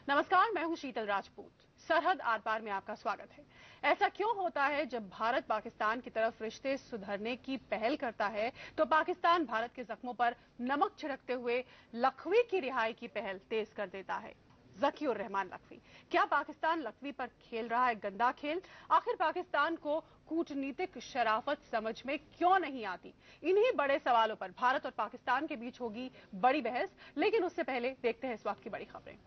नमस्कार, मैं हूं शीतल राजपूत। सरहद आर पार में आपका स्वागत है। ऐसा क्यों होता है जब भारत पाकिस्तान की तरफ रिश्ते सुधरने की पहल करता है तो पाकिस्तान भारत के जख्मों पर नमक छिड़कते हुए लखवी की रिहाई की पहल तेज कर देता है। ज़कीउर रहमान लखवी, क्या पाकिस्तान लखवी पर खेल रहा है गंदा खेल? आखिर पाकिस्तान को कूटनीतिक शराफत समझ में क्यों नहीं आती? इन्हीं बड़े सवालों पर भारत और पाकिस्तान के बीच होगी बड़ी बहस, लेकिन उससे पहले देखते हैं इस वक्त की बड़ी खबरें।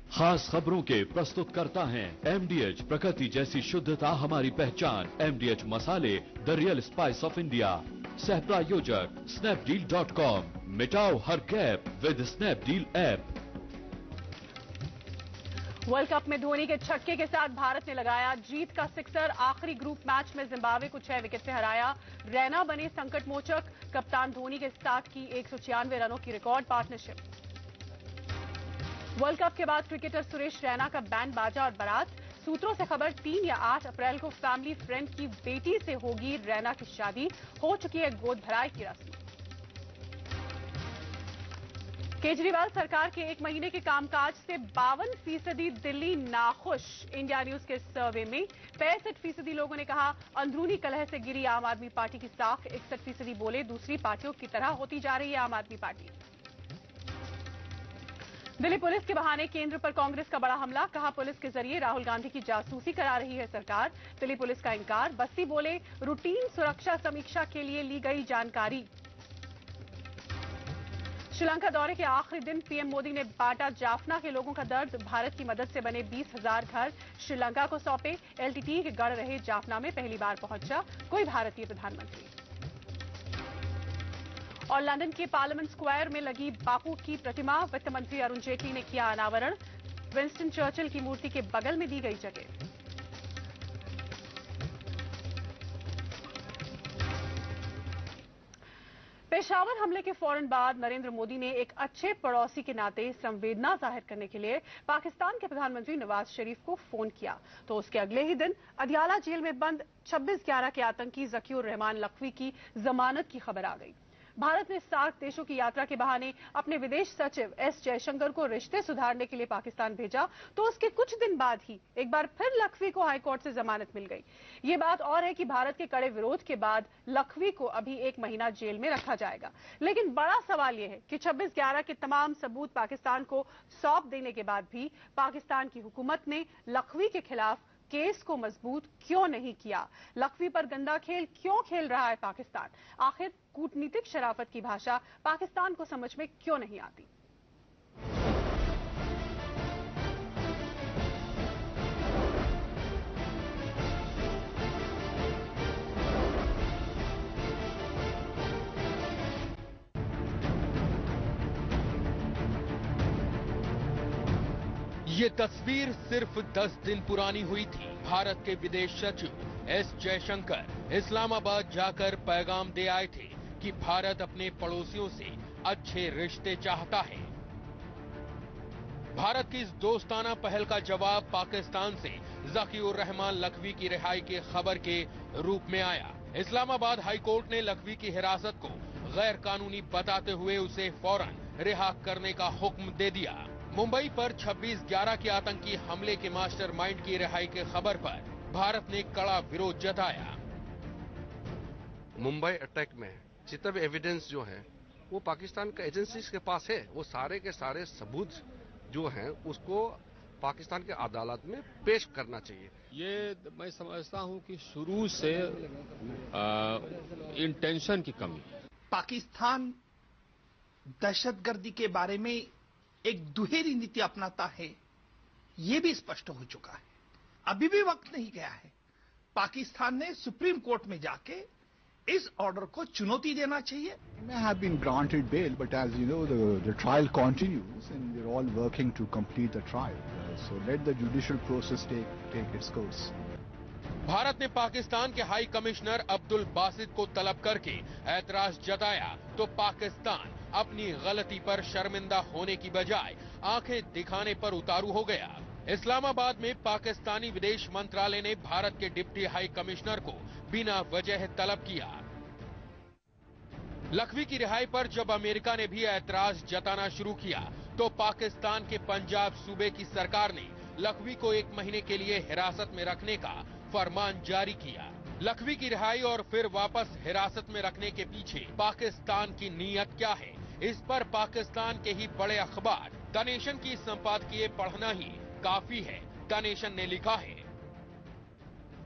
खास खबरों के प्रस्तुत करता है MDH, प्रकृति जैसी शुद्धता हमारी पहचान। MDH मसाले, the real spice of India. सह प्रायोजक Snapdeal.com, मिटाओ हर gap with Snapdeal app. World cup में धोनी के छक्के के साथ भारत ने लगाया जीत का सिक्सर। आखिरी ग्रुप मैच में जिम्बाब्वे को 6 विकेट से हराया। रैना बने संकट मोचक। कप्तान धोनी के साथ की 196 रनों की रिकॉर्ड पार्टनरशिप। वर्ल्ड कप के बाद क्रिकेटर सुरेश रैना का बैंड बाजा और बारात। सूत्रों से खबर 3 या 8 अप्रैल को फैमिली फ्रेंड की बेटी से होगी रैना की शादी। हो चुकी है गोद भराई की रस्म। केजरीवाल सरकार के 1 महीने के कामकाज से 52% दिल्ली नाखुश। इंडिया न्यूज के सर्वे में 65% लोगों ने कहा अंदरूनी कलह से गिरी आम आदमी पार्टी की साख। 61% बोले दूसरी पार्टियों की तरह होती जा रही है आम आदमी पार्टी। दिल्ली पुलिस के बहाने केंद्र पर कांग्रेस का बड़ा हमला। कहा पुलिस के जरिए राहुल गांधी की जासूसी करा रही है सरकार। दिल्ली पुलिस का इंकार। बस्ती बोले रूटीन सुरक्षा समीक्षा के लिए ली गई जानकारी। श्रीलंका दौरे के आखिरी दिन पीएम मोदी ने बांटा जाफना के लोगों का दर्द। भारत की मदद से बने 20,000 घर श्रीलंका को सौंपे। LTTE के गढ़ रहे जाफना में पहली बार पहुंचा कोई भारतीय प्रधानमंत्री। और लंदन के पार्लियामेंट स्क्वायर में लगी बापू की प्रतिमा। वित्त मंत्री अरुण जेटली ने किया अनावरण। विंस्टन चर्चिल की मूर्ति के बगल में दी गई जगह। पेशावर हमले के फौरन बाद नरेंद्र मोदी ने एक अच्छे पड़ोसी के नाते संवेदना जाहिर करने के लिए पाकिस्तान के प्रधानमंत्री नवाज शरीफ को फोन किया तो उसके अगले ही दिन अदियाला जेल में बंद 26/11 के आतंकी ज़कीउर रहमान लखवी की जमानत की खबर आ गई। भारत ने सार्क देशों की यात्रा के बहाने अपने विदेश सचिव S जयशंकर को रिश्ते सुधारने के लिए पाकिस्तान भेजा तो उसके कुछ दिन बाद ही एक बार फिर लखवी को हाईकोर्ट से जमानत मिल गई। ये बात और है कि भारत के कड़े विरोध के बाद लखवी को अभी 1 महीना जेल में रखा जाएगा। लेकिन बड़ा सवाल यह है कि 26/11 के तमाम सबूत पाकिस्तान को सौंप देने के बाद भी पाकिस्तान की हुकूमत ने लखवी के खिलाफ केस को मजबूत क्यों नहीं किया? लखवी पर गंदा खेल क्यों खेल रहा है पाकिस्तान? आखिर कूटनीतिक शराफत की भाषा पाकिस्तान को समझ में क्यों नहीं आती? ये तस्वीर सिर्फ 10 दिन पुरानी हुई थी। भारत के विदेश सचिव S जयशंकर इस्लामाबाद जाकर पैगाम दे आए थे कि भारत अपने पड़ोसियों से अच्छे रिश्ते चाहता है। भारत की इस दोस्ताना पहल का जवाब पाकिस्तान से ज़कीउर रहमान लखवी की रिहाई की खबर के रूप में आया। इस्लामाबाद हाईकोर्ट ने लखवी की हिरासत को गैर कानूनी बताते हुए उसे फौरन रिहा करने का हुक्म दे दिया। मुंबई पर 26/11 के आतंकी हमले के मास्टरमाइंड की रिहाई की खबर पर भारत ने कड़ा विरोध जताया। मुंबई अटैक में जितना भी एविडेंस जो है वो पाकिस्तान के एजेंसीज के पास है। वो सारे के सारे सबूत जो हैं उसको पाकिस्तान के अदालत में पेश करना चाहिए। ये मैं समझता हूं कि शुरू से इंटेंशन की कमी। पाकिस्तान दहशतगर्दी के बारे में एक दुहेरी नीति अपनाता है, ये भी स्पष्ट हो चुका है। अभी भी वक्त नहीं गया है। पाकिस्तान ने सुप्रीम कोर्ट में जाके इस ऑर्डर को चुनौती देना चाहिए। He may have been granted bail, but as you know, the trial continues, and we're all working to complete the trial. So let the judicial process take its course. Bharat ने पाकिस्तान के high commissioner Abdul Basit को तलब करके ऐतराज जताया तो पाकिस्तान अपनी गलती पर शर्मिंदा होने की बजाय आंखें दिखाने पर उतारू हो गया। इस्लामाबाद में पाकिस्तानी विदेश मंत्रालय ने भारत के डिप्टी हाई कमिश्नर को बिना वजह तलब किया। लखवी की रिहाई पर जब अमेरिका ने भी ऐतराज जताना शुरू किया तो पाकिस्तान के पंजाब सूबे की सरकार ने लखवी को 1 महीने के लिए हिरासत में रखने का फरमान जारी किया। लखवी की रिहाई और फिर वापस हिरासत में रखने के पीछे पाकिस्तान की नीयत क्या है, इस पर पाकिस्तान के ही बड़े अखबार द नेशन की संपादकीय पढ़ना ही काफी है। द नेशन ने लिखा है,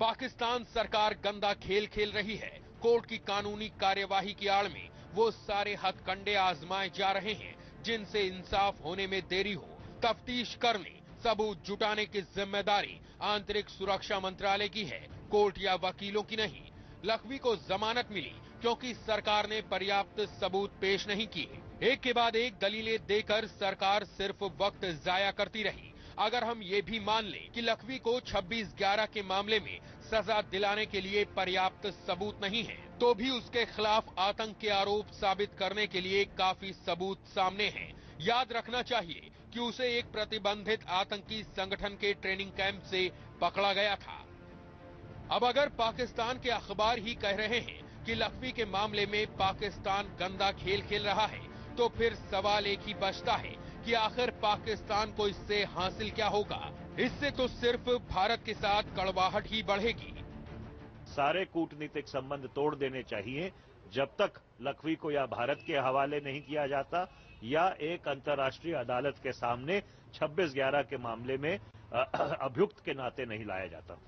पाकिस्तान सरकार गंदा खेल खेल रही है। कोर्ट की कानूनी कार्यवाही की आड़ में वो सारे हथकंडे आजमाए जा रहे हैं जिनसे इंसाफ होने में देरी हो। तफ्तीश करने, सबूत जुटाने की जिम्मेदारी आंतरिक सुरक्षा मंत्रालय की है, कोर्ट या वकीलों की नहीं। लखवी को जमानत मिली क्योंकि सरकार ने पर्याप्त सबूत पेश नहीं किए। एक के बाद एक दलीलें देकर सरकार सिर्फ वक्त जाया करती रही। अगर हम ये भी मान लें कि लखवी को 26/11 के मामले में सजा दिलाने के लिए पर्याप्त सबूत नहीं है, तो भी उसके खिलाफ आतंक के आरोप साबित करने के लिए काफी सबूत सामने हैं। याद रखना चाहिए कि उसे एक प्रतिबंधित आतंकी संगठन के ट्रेनिंग कैंप से पकड़ा गया था। अब अगर पाकिस्तान के अखबार ही कह रहे हैं कि लखवी के मामले में पाकिस्तान गंदा खेल खेल रहा है, तो फिर सवाल एक ही बचता है कि आखिर पाकिस्तान को इससे हासिल क्या होगा। इससे तो सिर्फ भारत के साथ कड़वाहट ही बढ़ेगी। सारे कूटनीतिक संबंध तोड़ देने चाहिए जब तक लखवी को या भारत के हवाले नहीं किया जाता या एक अंतर्राष्ट्रीय अदालत के सामने 26/11 के मामले में अभियुक्त के नाते नहीं लाया जाता।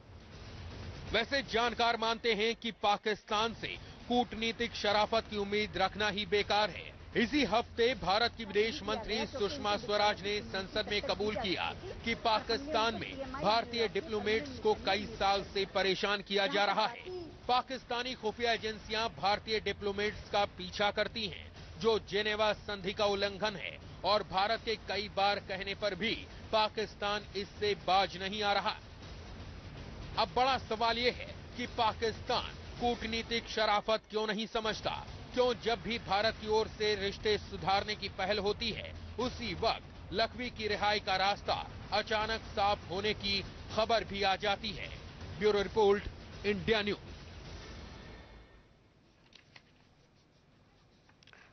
वैसे जानकार मानते हैं कि पाकिस्तान से कूटनीतिक शराफत की उम्मीद रखना ही बेकार है। इसी हफ्ते भारत की विदेश मंत्री सुषमा स्वराज ने संसद में कबूल किया कि पाकिस्तान में भारतीय डिप्लोमेट्स को कई साल से परेशान किया जा रहा है। पाकिस्तानी खुफिया एजेंसियां भारतीय डिप्लोमेट्स का पीछा करती हैं, जो जेनेवा संधि का उल्लंघन है, और भारत के कई बार कहने पर भी पाकिस्तान इससे बाज नहीं आ रहा। अब बड़ा सवाल यह है कि पाकिस्तान कूटनीतिक शराफत क्यों नहीं समझता? क्यों जब भी भारत की ओर से रिश्ते सुधारने की पहल होती है, उसी वक्त लखवी की रिहाई का रास्ता अचानक साफ होने की खबर भी आ जाती है। Bureau report, India news.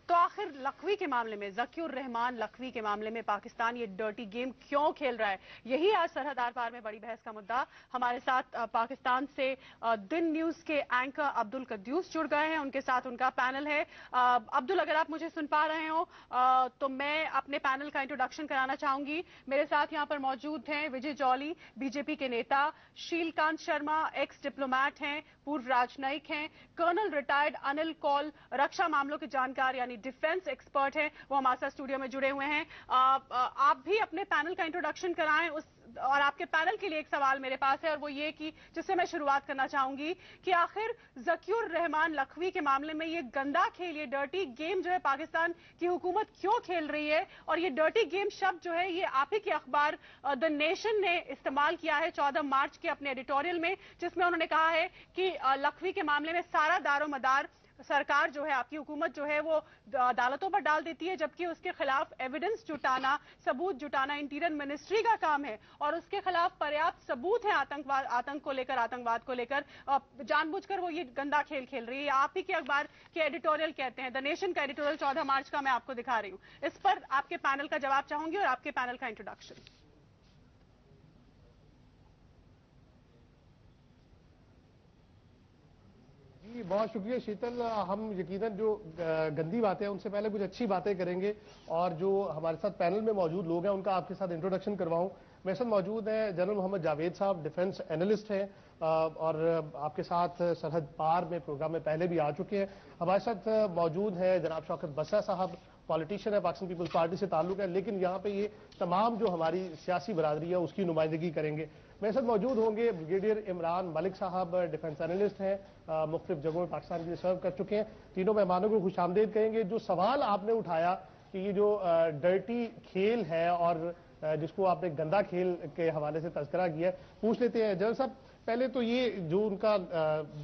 तो आखिर लखवी के मामले में, ज़कीउर रहमान लखवी के मामले में पाकिस्तान ये डर्टी गेम क्यों खेल रहा है, यही आज सरहद आर पार में बड़ी बहस का मुद्दा। हमारे साथ पाकिस्तान से दिन न्यूज के एंकर अब्दुल कद्दूस जुड़ गए हैं, उनके साथ उनका पैनल है। अब्दुल, अगर आप मुझे सुन पा रहे हो तो मैं अपने पैनल का इंट्रोडक्शन कराना चाहूंगी। मेरे साथ यहाँ पर मौजूद हैं विजय जौली, बीजेपी के नेता, शीलकांत शर्मा एक्स डिप्लोमैट हैं, पूर्व राजनयिक हैं, कर्नल रिटायर्ड अनिल कौल रक्षा मामलों के जानकार यानी डिफेंस एक्सपर्ट हैं, वो हमारे साथ स्टूडियो में जुड़े हुए हैं। आप भी अपने पैनल का इंट्रोडक्शन कराएं। और आपके पैनल के लिए एक सवाल मेरे पास है, और वो ये कि जिससे मैं शुरुआत करना चाहूंगी कि आखिर ज़कीउर रहमान लखवी के मामले में ये गंदा खेल, ये डर्टी गेम जो है पाकिस्तान की हुकूमत क्यों खेल रही है? और ये डर्टी गेम शब्द जो है ये आप ही के अखबार द नेशन ने इस्तेमाल किया है 14 मार्च के अपने एडिटोरियल में, जिसमें उन्होंने कहा है कि लखवी के मामले में सारा दारोमदार सरकार जो है, आपकी हुकूमत जो है, वो अदालतों पर डाल देती है, जबकि उसके खिलाफ एविडेंस जुटाना, सबूत जुटाना इंटीरियर मिनिस्ट्री का काम है, और उसके खिलाफ पर्याप्त सबूत है आतंक को लेकर, आतंकवाद को लेकर। जानबूझकर वो ये गंदा खेल खेल रही है। आप ही के अखबार के एडिटोरियल कहते हैं, द नेशन का एडिटोरियल 14 मार्च का मैं आपको दिखा रही हूं। इस पर आपके पैनल का जवाब चाहूंगी और आपके पैनल का इंट्रोडक्शन। जी, बहुत शुक्रिया शीतल। हम यकीनन जो गंदी बातें हैं उनसे पहले कुछ अच्छी बातें करेंगे, और जो हमारे साथ पैनल में मौजूद लोग हैं उनका आपके साथ इंट्रोडक्शन करवाऊं। मेरे साथ मौजूद हैं जनरल मोहम्मद जावेद साहब, डिफेंस एनालिस्ट हैं, और आपके साथ सरहद पार में प्रोग्राम में पहले भी आ चुके हैं। हमारे साथ मौजूद हैं जनाब शौकत बसरा साहब, पॉलिटिशियन है, पाकिस्तान पीपल्स पार्टी से ताल्लुक है, लेकिन यहाँ पे ये तमाम जो हमारी सियासी बरादरी है उसकी नुमाइंदगी करेंगे। मेरे साथ मौजूद होंगे ब्रिगेडियर इमरान मलिक साहब, डिफेंस एनालिस्ट हैं, मुख्तलिफ जगहों में पाकिस्तान के लिए सर्व कर चुके हैं। तीनों मेहमानों को खुशामदीद कहेंगे। जो सवाल आपने उठाया कि ये जो डर्टी खेल है और जिसको आपने गंदा खेल के हवाले से तस्करा किया, पूछ लेते हैं जनरल साहब। पहले तो ये जो उनका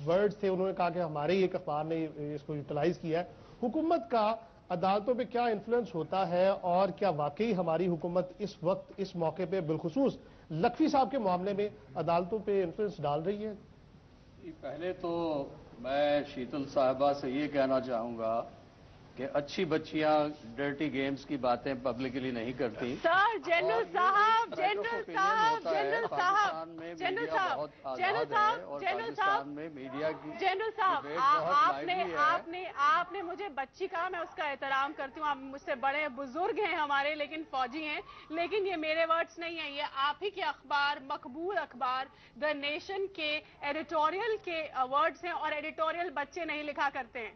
वर्ड्स थे, उन्होंने कहा कि हमारे एक अखबार ने इसको यूटिलाइज किया है। हुकूमत का अदालतों पे क्या इन्फ्लुएंस होता है, और क्या वाकई हमारी हुकूमत इस वक्त इस मौके पे बिलखुसूस लखवी साहब के मामले में अदालतों पे इन्फ्लुएंस डाल रही है? पहले तो मैं शीतल साहिबा से ये कहना चाहूंगा कि अच्छी बच्चियां डर्टी गेम्स की बातें पब्लिकली नहीं करती। सर जनरल साहब, में मीडिया की जनरल साहब, आपने मुझे बच्ची कहा, मैं उसका एहतराम करती हूँ। आप मुझसे बड़े बुजुर्ग हैं हमारे, लेकिन फौजी हैं। लेकिन ये मेरे वर्ड्स नहीं है, ये आप ही के अखबार, मकबूल अखबार द नेशन के एडिटोरियल के वर्ड्स हैं, और एडिटोरियल बच्चे नहीं लिखा करते हैं।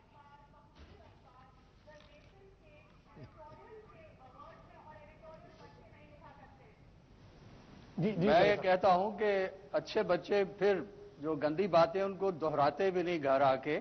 मैं ये कहता हूं कि अच्छे बच्चे फिर जो गंदी बातें उनको दोहराते भी नहीं घर आके।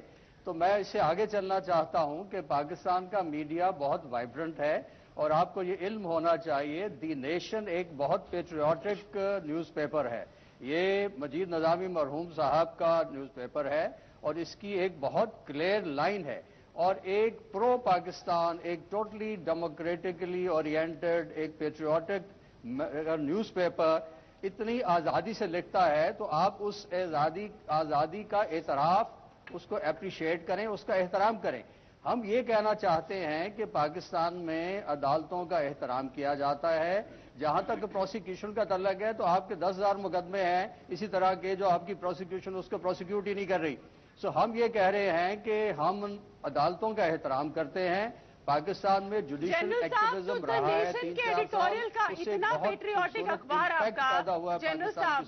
तो मैं इससे आगे चलना चाहता हूं कि पाकिस्तान का मीडिया बहुत वाइब्रेंट है, और आपको ये इल्म होना चाहिए दी नेशन एक बहुत पेट्रियाटिक न्यूज़पेपर है। ये मजीद नज़ामी मरहूम साहब का न्यूज़पेपर है, और इसकी एक बहुत क्लियर लाइन है, और एक प्रो पाकिस्तान, एक टोटली डेमोक्रेटिकली ओरिएंटेड, एक पेट्रियाटिक न्यूज़पेपर इतनी आज़ादी से लिखता है, तो आप उस आज़ादी का एतराफ, उसको अप्रिशिएट करें, उसका एहतराम करें। हम ये कहना चाहते हैं कि पाकिस्तान में अदालतों का एहतराम किया जाता है। जहां तक प्रोसिक्यूशन का तल्लक है, तो आपके 10,000 मुकदमे हैं इसी तरह के जो आपकी प्रोसिक्यूशन उसको प्रोसिक्यूट ही नहीं कर रही। सो हम ये कह रहे हैं कि हम अदालतों का एहतराम करते हैं। पाकिस्तान में जुडिशियल एक्टिविज्म रहा है 3-4 एडिटोरियल का इतना पेट्रियाटिक अखबार आपका, जनरल साहब,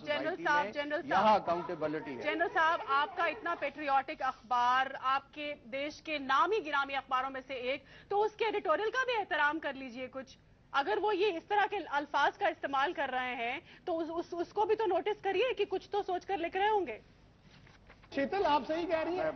यहाँ अकाउंटेबिलिटी है। जनरल साहब, आपका इतना पेट्रियाटिक अखबार, आपके देश के नामी गिरामी अखबारों में से एक, तो उसके एडिटोरियल का भी एहतराम कर लीजिए कुछ। अगर वो ये इस तरह के अल्फाज का इस्तेमाल कर रहे हैं, तो उसको भी तो नोटिस करिए कि कुछ तो सोच कर लिख रहे होंगे। शीतल, आप सही कह रही हैं।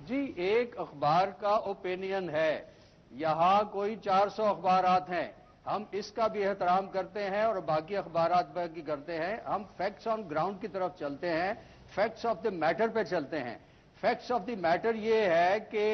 जी, एक अखबार का ओपिनियन है, यहाँ कोई 400 अखबारात हैं। हम इसका भी एहतराम करते हैं और बाकी अखबारात पर की करते हैं। हम फैक्ट्स ऑन ग्राउंड की तरफ चलते हैं, फैक्ट्स ऑफ द मैटर पे चलते हैं। फैक्ट्स ऑफ द मैटर ये है कि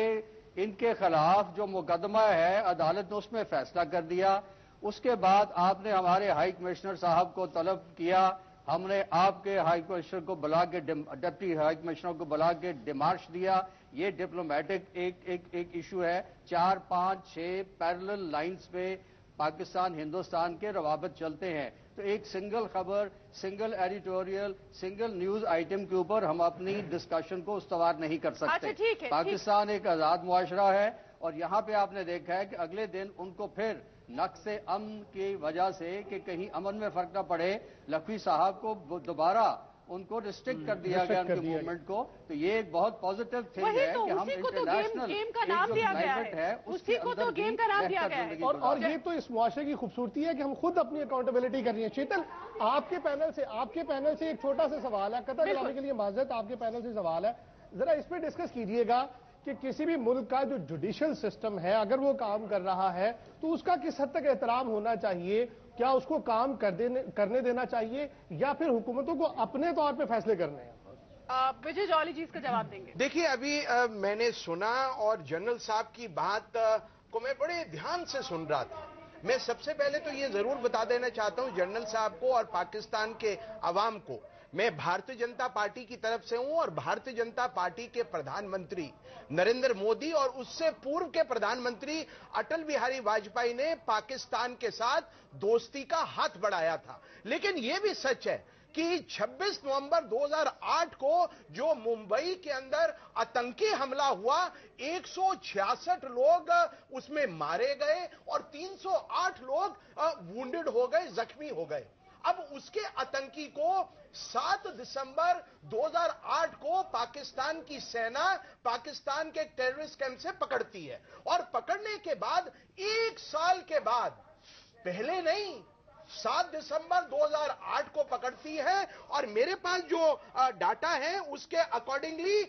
इनके खिलाफ जो मुकदमा है, अदालत ने उसमें फैसला कर दिया। उसके बाद आपने हमारे हाई कमिश्नर साहब को तलब किया, हमने आपके हाई कमिश्नर को बुला के, डिप्टी हाई कमिश्नर को बुला के डिमार्श दिया। ये डिप्लोमेटिक एक इशू है। 4, 5, 6 पैरेलल लाइंस पे पाकिस्तान हिंदुस्तान के रवाबत चलते हैं। तो एक सिंगल खबर, single editorial, single news item के ऊपर हम अपनी डिस्कशन को उस्तवार नहीं कर सकते। अच्छा, पाकिस्तान एक आजाद मुआशरा है, और यहाँ पे आपने देखा है कि अगले दिन उनको फिर नक्शे अमन की वजह से कि कहीं अमन में फर्क न पड़े, लखवी साहब को दोबारा उनको रिस्ट्रिक्ट कर दिया गया उनके मूवमेंट को। तो ये एक बहुत पॉजिटिव थिंग है कि हम इंटरनेशनल गेम का नाम दिया गया है, उसी को तो गेम का नाम दिया गया है। और ये तो इस मुआशरे की खूबसूरती है कि हम खुद अपनी अकाउंटेबिलिटी कर रही है। शीतल, आपके पैनल से एक छोटा सा सवाल है, कतर कराने के लिए माजरत, आपके पैनल से सवाल है, जरा इस पर डिस्कस कीजिएगा कि किसी भी मुल्क का जो जुडिशियल सिस्टम है, अगर वो काम कर रहा है तो उसका किस हद तक एहतराम होना चाहिए? क्या उसको काम करने देना चाहिए, या फिर हुकूमतों को अपने तौर पे फैसले करने हैं? विजय जौहली जी इसका जवाब देंगे। देखिए, अभी मैंने सुना, और जनरल साहब की बात को मैं बड़े ध्यान से सुन रहा था। मैं सबसे पहले तो ये जरूर बता देना चाहता हूं जनरल साहब को और पाकिस्तान के अवाम को, मैं भारतीय जनता पार्टी की तरफ से हूं, और भारतीय जनता पार्टी के प्रधानमंत्री नरेंद्र मोदी और उससे पूर्व के प्रधानमंत्री अटल बिहारी वाजपेयी ने पाकिस्तान के साथ दोस्ती का हाथ बढ़ाया था। लेकिन यह भी सच है कि 26 नवंबर 2008 को जो मुंबई के अंदर आतंकी हमला हुआ, 166 लोग उसमें मारे गए और 308 लोग वुंडेड हो गए, जख्मी हो गए। अब उसके आतंकी को 7 दिसंबर 2008 को पाकिस्तान की सेना पाकिस्तान के टेररिस्ट कैंप से पकड़ती है, और पकड़ने के बाद 1 साल के बाद, पहले नहीं, 7 दिसंबर 2008 को पकड़ती है। और मेरे पास जो डाटा है उसके अकॉर्डिंगली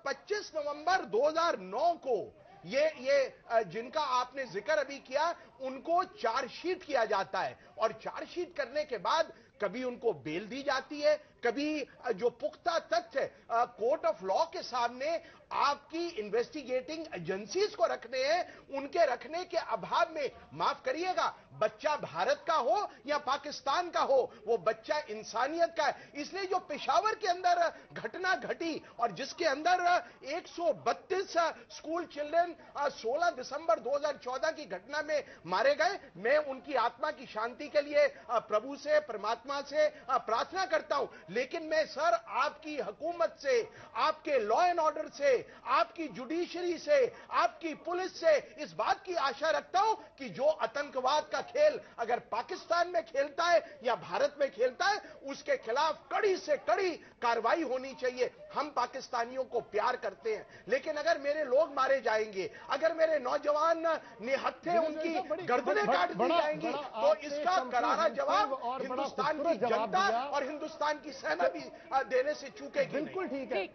25 नवंबर 2009 को ये जिनका आपने जिक्र अभी किया, उनको चार्जशीट किया जाता है, और चार्जशीट करने के बाद कभी उनको बेल दी जाती है, कभी जो पुख्ता तथ्य कोर्ट ऑफ लॉ के सामने आपकी इन्वेस्टिगेटिंग एजेंसीज को रखने हैं, उनके रखने के अभाव में, माफ करिएगा, बच्चा भारत का हो या पाकिस्तान का हो, वो बच्चा इंसानियत का है। इसलिए जो पेशावर के अंदर घटना घटी और जिसके अंदर 132 स्कूल चिल्ड्रन 16 दिसंबर 2014 की घटना में मारे गए, मैं उनकी आत्मा की शांति के लिए प्रभु से, परमात्मा से प्रार्थना करता हूं। लेकिन मैं सर आपकी हुकूमत से, आपके लॉ एंड ऑर्डर से, आपकी जुडिशरी से, आपकी पुलिस से इस बात की आशा रखता हूं कि जो आतंकवाद का खेल अगर पाकिस्तान में खेलता है या भारत में खेलता है, उसके खिलाफ कड़ी से कड़ी कार्रवाई होनी चाहिए। हम पाकिस्तानियों को प्यार करते हैं, लेकिन अगर मेरे लोग मारे जाएंगे, अगर मेरे नौजवान निहत्थे उनकी गर्दनें काट दी जाएंगी, तो इसका करारा जवाब हिंदुस्तान की जनता और हिंदुस्तान की सेना भी देने से चूकेगी। बिल्कुल ठीक है।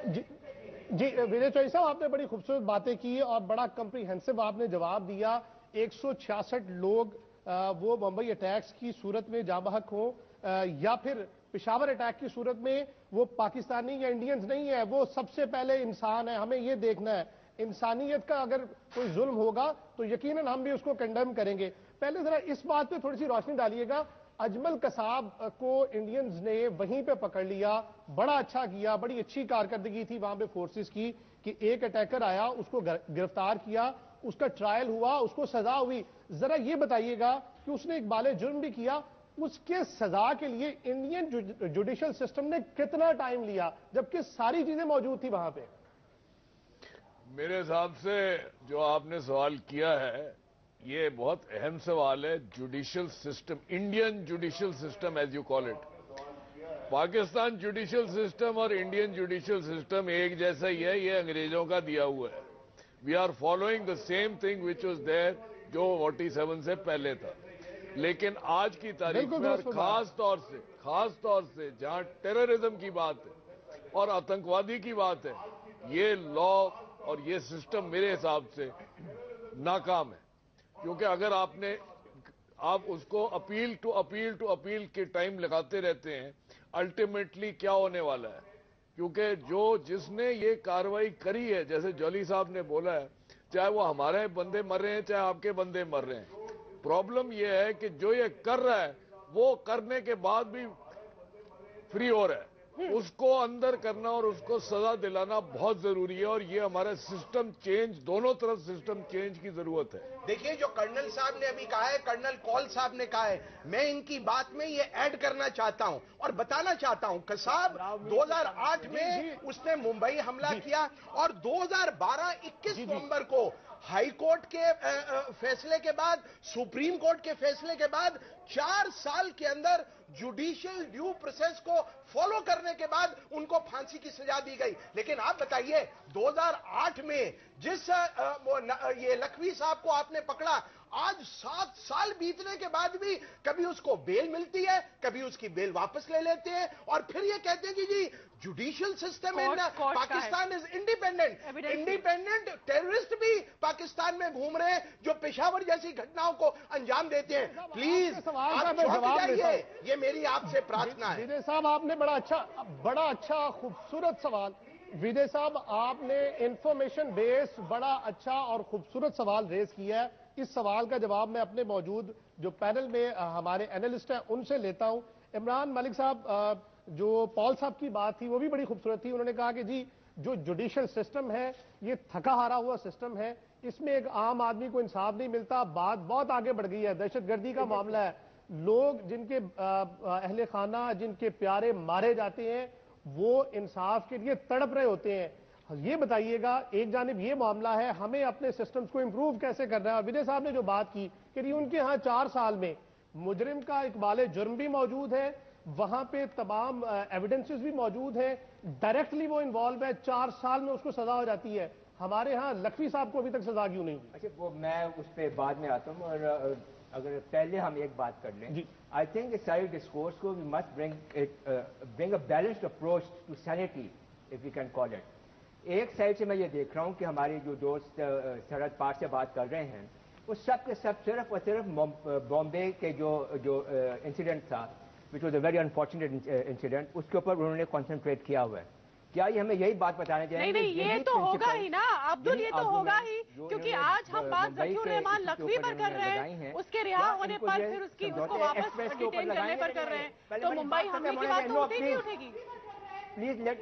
जी विजय चौधरी साहब, आपने बड़ी खूबसूरत बातें की और बड़ा कॉम्प्रिहेंसिव आपने जवाब दिया। 166 लोग वो मुंबई अटैक्स की सूरत में जाँ बहक हो या फिर पेशावर अटैक की सूरत में, वो पाकिस्तानी या इंडियंस नहीं है, वो सबसे पहले इंसान है। हमें ये देखना है इंसानियत का अगर कोई जुल्म होगा तो यकीनन हम भी उसको कंडेम करेंगे। पहले जरा इस बात पे थोड़ी सी रोशनी डालिएगा। अजमल कसाब को इंडियंस ने वहीं पे पकड़ लिया, बड़ा अच्छा किया, बड़ी अच्छी कारकर्दगी थी वहां पे फोर्सेस की कि एक अटैकर आया, उसको गिरफ्तार किया, उसका ट्रायल हुआ, उसको सजा हुई। जरा ये बताइएगा कि उसने एक बाले जुर्म भी किया, उसके सजा के लिए इंडियन जुडिशियल सिस्टम ने कितना टाइम लिया, जबकि सारी चीजें मौजूद थी वहां पे? मेरे हिसाब से जो आपने सवाल किया है ये बहुत अहम सवाल है। Judicial system, Indian judicial system as you call it, Pakistan judicial system और इंडियन जुडिशियल सिस्टम एक जैसा ही है, ये अंग्रेजों का दिया हुआ है। We are following the same thing which was there जो 47 से पहले था। लेकिन आज की तारीख में और खास तौर से जहां टेररिज्म की बात है और आतंकवादी की बात है, ये लॉ और ये सिस्टम मेरे हिसाब से नाकाम है। क्योंकि अगर आप उसको अपील टू अपील के टाइम लगाते रहते हैं, अल्टीमेटली क्या होने वाला है? क्योंकि जिसने ये कार्रवाई करी है, जैसे जॉली साहब ने बोला है, चाहे वो हमारे बंदे मर रहे हैं चाहे आपके बंदे मर रहे हैं, प्रॉब्लम ये है कि जो ये कर रहा है वो करने के बाद भी फ्री हो रहा है। उसको अंदर करना और उसको सजा दिलाना बहुत जरूरी है और ये हमारा सिस्टम चेंज, दोनों तरफ सिस्टम चेंज की जरूरत है। देखिए जो कर्नल साहब ने अभी कहा है, कर्नल कौल साहब ने कहा है, मैं इनकी बात में ये ऐड करना चाहता हूं और बताना चाहता हूं। कसाब 2008 में उसने मुंबई हमला किया और 2012-21 नवंबर को हाई कोर्ट के फैसले के बाद, सुप्रीम कोर्ट के फैसले के बाद 4 साल के अंदर जुडिशियल ड्यू प्रोसेस को फॉलो करने के बाद उनको फांसी की सजा दी गई। लेकिन आप बताइए 2008 में जिस ये लखवी साहब को आपने पकड़ा, आज 7 साल बीतने के बाद भी कभी उसको बेल मिलती है, कभी उसकी बेल वापस ले लेते हैं और फिर ये कहते हैं कि जी judicial system in Pakistan is independent terrorist भी पाकिस्तान में घूम रहे हैं जो पेशावर जैसी घटनाओं को अंजाम देते हैं। प्लीज आप जवाब जाइए, ये मेरी आपसे प्रार्थना है। विजय साहब आपने बड़ा अच्छा खूबसूरत सवाल, विजय साहब आपने इंफॉर्मेशन बेस बड़ा अच्छा और खूबसूरत सवाल रेज किया है। इस सवाल का जवाब मैं अपने मौजूद जो पैनल में हमारे एनालिस्ट हैं उनसे लेता हूं। इमरान मलिक साहब, जो पॉल साहब की बात थी वो भी बड़ी खूबसूरत थी। उन्होंने कहा कि जी जो जुडिशियल सिस्टम है ये थका हारा हुआ सिस्टम है, इसमें एक आम आदमी को इंसाफ नहीं मिलता। बात बहुत आगे बढ़ गई है, दहशतगर्दी का मामला है, लोग जिनके अहले खाना, जिनके प्यारे मारे जाते हैं, वो इंसाफ के लिए तड़प रहे होते हैं। ये बताइएगा, एक जानिब ये मामला है, हमें अपने सिस्टम्स को इंप्रूव कैसे करना है। और विजय साहब ने जो बात की कि उनके यहाँ 4 साल में मुजरिम का इकबाल जुर्म भी मौजूद है, वहां पे तमाम एविडेंसेस भी मौजूद हैं, डायरेक्टली वो इन्वॉल्व है, 4 साल में उसको सजा हो जाती है। हमारे यहाँ लखवी साहब को अभी तक सजा क्यों नहीं हुई? अच्छा, वो मैं उस पर बाद में आता हूँ और अगर पहले हम एक बात कर लें, आई थिंक इस सारे डिस्कोर्स को we must bring a balanced approach to sanity, if you can call it. एक साइड से मैं ये देख रहा हूँ कि हमारे जो दोस्त सरहद पार से बात कर रहे हैं वो सब के सब सिर्फ और सिर्फ बॉम्बे के जो इंसिडेंट था, which was a very unfortunate incident, उसके ऊपर उन्होंने कॉन्सेंट्रेट किया हुआ है। क्या ये हमें यही बात बताना चाहिए? नहीं, ये तो होगा ही ना अब्दुल, ये तो होगा ही, क्योंकि आज हम बात ज़कीउर रहमान लखवी पर कर रहे हैं, उसके रिहा होने पर फिर उसको वापस डिटेन करने पर कर रहे हैं, तो मुंबई हमले की बात तो उठेगी उठेगी। प्लीज लेट,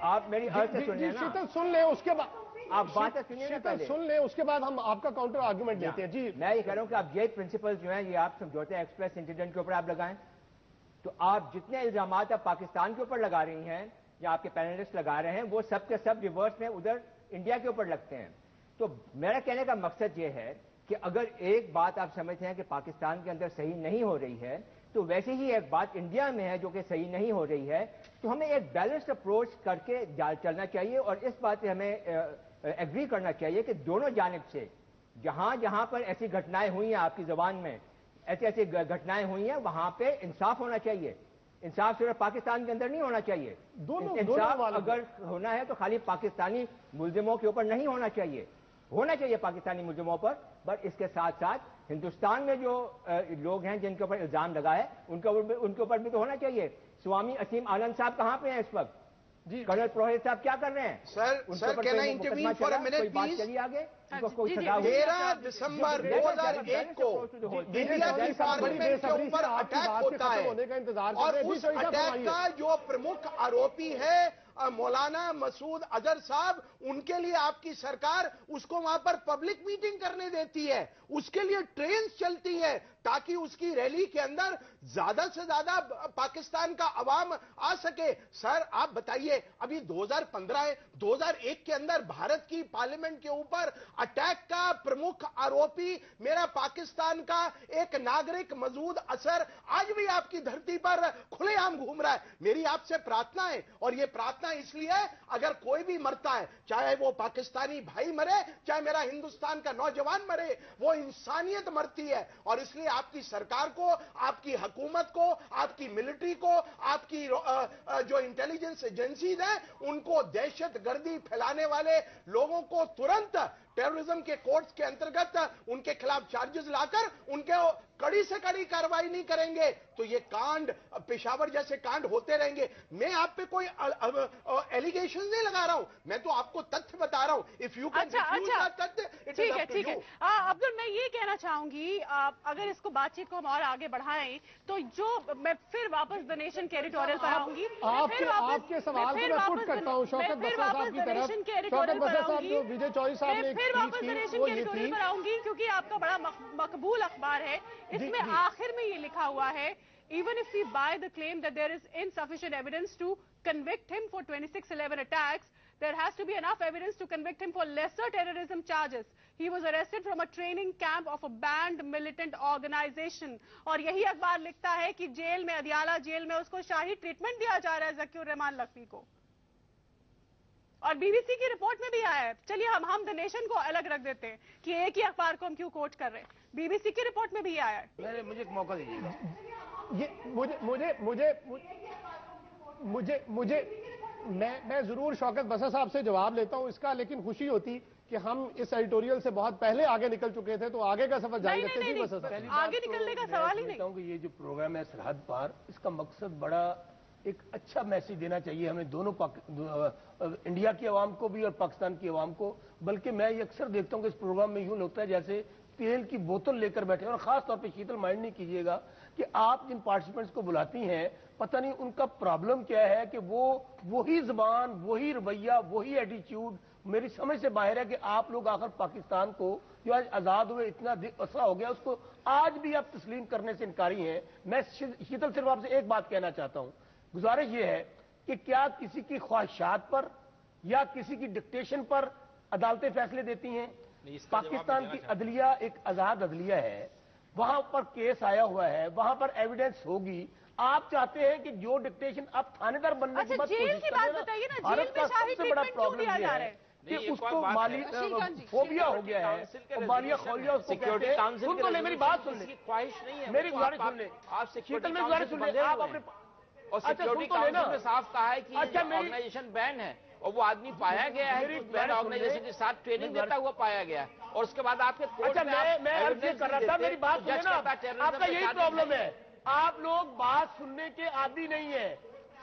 आप मेरी अर्ज से सुनिए ना। शीतल सुन ले, उसके बाद आप बात सुनिए ना, पहले सुन ले, उसके बाद हम आपका काउंटर आर्गुमेंट लेते हैं। जी, मैं ये कह रहा हूँ कि आप ये प्रिंसिपल जो हैं, ये आप समझौते एक्सप्रेस इंसिडेंट के ऊपर आप लगाएं, तो आप जितने इल्जाम आप पाकिस्तान के ऊपर लगा रही हैं या आपके पैनलिस्ट लगा रहे हैं, वो सब के सब रिवर्स में उधर इंडिया के ऊपर लगते हैं। तो मेरा कहने का मकसद ये है कि अगर एक बात आप समझते हैं कि पाकिस्तान के अंदर सही नहीं हो रही है, तो वैसे ही एक बात इंडिया में है जो कि सही नहीं हो रही है, तो हमें एक बैलेंस्ड अप्रोच करके चलना चाहिए। और इस बात से हमें एग्री करना चाहिए कि दोनों जानिब से जहां जहां पर ऐसी घटनाएं हुई हैं, आपकी जबान में ऐसी ऐसी घटनाएं हुई हैं, वहां पे इंसाफ होना चाहिए। इंसाफ सिर्फ पाकिस्तान के अंदर नहीं होना चाहिए, इंसाफ अगर होना है तो खाली पाकिस्तानी मुल्जिमों के ऊपर नहीं होना चाहिए, होना चाहिए पाकिस्तानी मुल्जिमों पर, बट इसके साथ साथ हिंदुस्तान में जो लोग हैं जिनके ऊपर इल्जाम लगा है उनके ऊपर भी तो होना चाहिए। स्वामी असीम आनंद साहब कहां पे हैं इस वक्त? जी, कर्नल पुरोहित साहब क्या कर रहे हैं? Sir can I intervene for a minute please? चलिए आगे। 13 दिसंबर 2001 को इंडिया की पार्लियामेंट के ऊपर अटैक होता है और उस अटैक का जो प्रमुख आरोपी है मौलाना मसूद अजहर साहब, उनके लिए आपकी सरकार उसको वहां पर पब्लिक मीटिंग करने देती है, उसके लिए ट्रेन चलती है ताकि उसकी रैली के अंदर ज्यादा से ज्यादा पाकिस्तान का अवाम आ सके। सर आप बताइए, अभी 2015 है, 2001 के अंदर भारत की पार्लियामेंट के ऊपर अटैक का प्रमुख आरोपी मेरा पाकिस्तान का एक नागरिक मसूद अजहर आज भी आपकी धरती पर खुलेआम घूम रहा है। मेरी आपसे प्रार्थना है, और यह प्रार्थना इसलिए है, अगर कोई भी मरता है, चाहे वो पाकिस्तानी भाई मरे, चाहे मेरा हिंदुस्तान का नौजवान मरे, वो इंसानियत मरती है। और इसलिए आपकी सरकार को, आपकी हुकूमत को, आपकी मिलिट्री को, आपकी जो इंटेलिजेंस एजेंसीज हैं, उनको दहशतगर्दी फैलाने वाले लोगों को तुरंत टेररिज्म के कोर्ट्स के अंतर्गत उनके खिलाफ चार्जेस लाकर उनके कड़ी से कड़ी कार्रवाई नहीं करेंगे तो ये कांड, पेशावर जैसे कांड होते रहेंगे। मैं आप पे कोई एलिगेशन नहीं लगा रहा हूं, मैं तो आपको तथ्य बता रहा हूं। If you can refuse that तथ्य, it is up to you. Abdul, मैं ये कहना चाहूंगी, अगर इसको बातचीत को हम और आगे बढ़ाएं तो जो मैं फिर वापस द नेशन के एडिटोरियल पर आऊंगी, आपके सवाल को मैं पुट करता हूं शौकत बसा साहब की तरफ। शौकत बसा साहब जो विजय चौधरी साहब ने फिर वापस द नेशन के एडिटोरियल पर आऊंगी, क्योंकि आपका बड़ा मकबूल अखबार है। इसमें आखिर में ये लिखा हुआ है, even if we buy the claim that there is insufficient evidence to convict him for 26/11 attacks, there has to be enough evidence to convict him for lesser terrorism charges. He was arrested from a training camp of a banned militant organization. और यही अखबार लिखता है कि jail में, Adiala jail में उसको शाही treatment दिया जा रहा है ज़कीउर रहमान लखवी को, और बीबीसी की रिपोर्ट में भी आया है। चलिए हम द नेशन को अलग रख देते हैं कि एक ही अखबार को हम क्यों कोट कर रहे हैं, बीबीसी की रिपोर्ट में भी आया है। मुझे एक मौका दीजिएगा। ये मुझे मैं जरूर शौकत बसा साहब से जवाब लेता हूं इसका, लेकिन खुशी होती कि हम इस एडिटोरियल से बहुत पहले आगे निकल चुके थे, तो आगे का सफर जारी रखते थे। बसा साहब, आगे निकलने का सवाल ही नहीं। कि ये जो प्रोग्राम है सरहद पार, इसका मकसद बड़ा एक अच्छा मैसेज देना चाहिए हमें दोनों इंडिया की आवाम को भी और पाकिस्तान की आवाम को। बल्कि मैं ये अक्सर देखता हूँ कि इस प्रोग्राम में यूं लगता है जैसे तेल की बोतल लेकर बैठे, और खास तौर पे शीतल माइंड नहीं कीजिएगा कि आप जिन पार्टिसिपेंट्स को बुलाती हैं, पता नहीं उनका प्रॉब्लम क्या है कि वो वही जबान, वही रवैया, वही एटीट्यूड मेरी समझ से बाहर है कि आप लोग आकर पाकिस्तान को जो आज आजाद हुए इतना अर्सा हो गया उसको आज भी आप तस्लीम करने से इनकारी हैं। मैं शीतल सिर्फ आपसे एक बात कहना चाहता हूं, गुजारिश ये है कि क्या किसी की ख्वाहिशात पर या किसी की डिक्टेशन पर अदालतें फैसले देती हैं? पाकिस्तान की अदलिया एक आजाद अदलिया है, वहां पर केस आया हुआ है, वहां पर एविडेंस होगी। आप चाहते हैं कि जो डिक्टेशन आप थानेदार बनने के बाद जेल की बात बताइए ना, जेल में शाही ट्रीटमेंट क्यों दिया जा रहा है कि उसको माली फोबिया हो गया है, और मालिया खोलिया उसको कहते हैं। सुन तो ले, मेरी बात सुन ले, ख्वाहिश नहीं है, मेरी गुजारिश सुन ले, आप शीतल में गुजारिश सुन ले, आप अपने और सिक्योरिटी काउंसिल में साफ कहा है कि ऑर्गेनाइजेशन बैन है, और वो आदमी पाया गया है ऑर्गेनाइजेशन के साथ ट्रेनिंग देता हुआ पाया गया और उसके बाद आपके कोर्ट में मैं अर्ज कर रहा था, मेरी बात सुनिए ना, आपका यही प्रॉब्लम है, आप लोग बात सुनने के आदी नहीं है।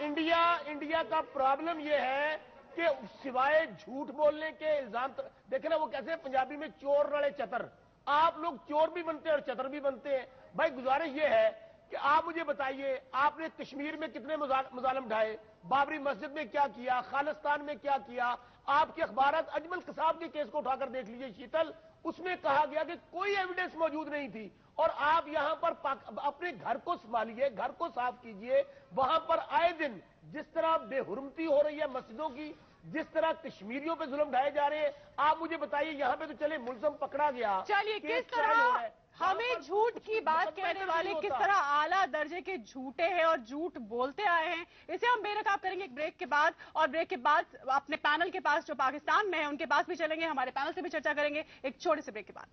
इंडिया का प्रॉब्लम ये है कि सिवाय झूठ बोलने के इल्जाम, देखे ना वो कैसे पंजाबी में चोर रड़े चतर, आप लोग चोर भी बनते हैं और चतर भी बनते हैं। भाई गुजारिश ये है कि आप मुझे बताइए, आपने कश्मीर में कितने मुजालम ढाए, बाबरी मस्जिद में क्या किया, खालिस्तान में क्या किया, आपके अखबारात अजमल कसाब के केस को उठाकर देख लीजिए शीतल, उसमें कहा गया कि कोई एविडेंस मौजूद नहीं थी और आप यहां पर अपने घर को संभालिए, घर को साफ कीजिए। वहां पर आए दिन जिस तरह बेहुरमती हो रही है मस्जिदों की, जिस तरह कश्मीरियों पे जुल्म ढाए जा रहे हैं, आप मुझे बताइए, यहां पे तो चले मुलजम पकड़ा गया, चलिए किस तरह हमें झूठ की बात कहने वाले किस तरह आला दर्जे के झूठे हैं और झूठ बोलते आए हैं, इसे हम बेनकाब करेंगे एक ब्रेक के बाद। और ब्रेक के बाद अपने पैनल के पास जो पाकिस्तान में है उनके पास भी चलेंगे, हमारे पैनल से भी चर्चा करेंगे एक छोटे से ब्रेक के बाद।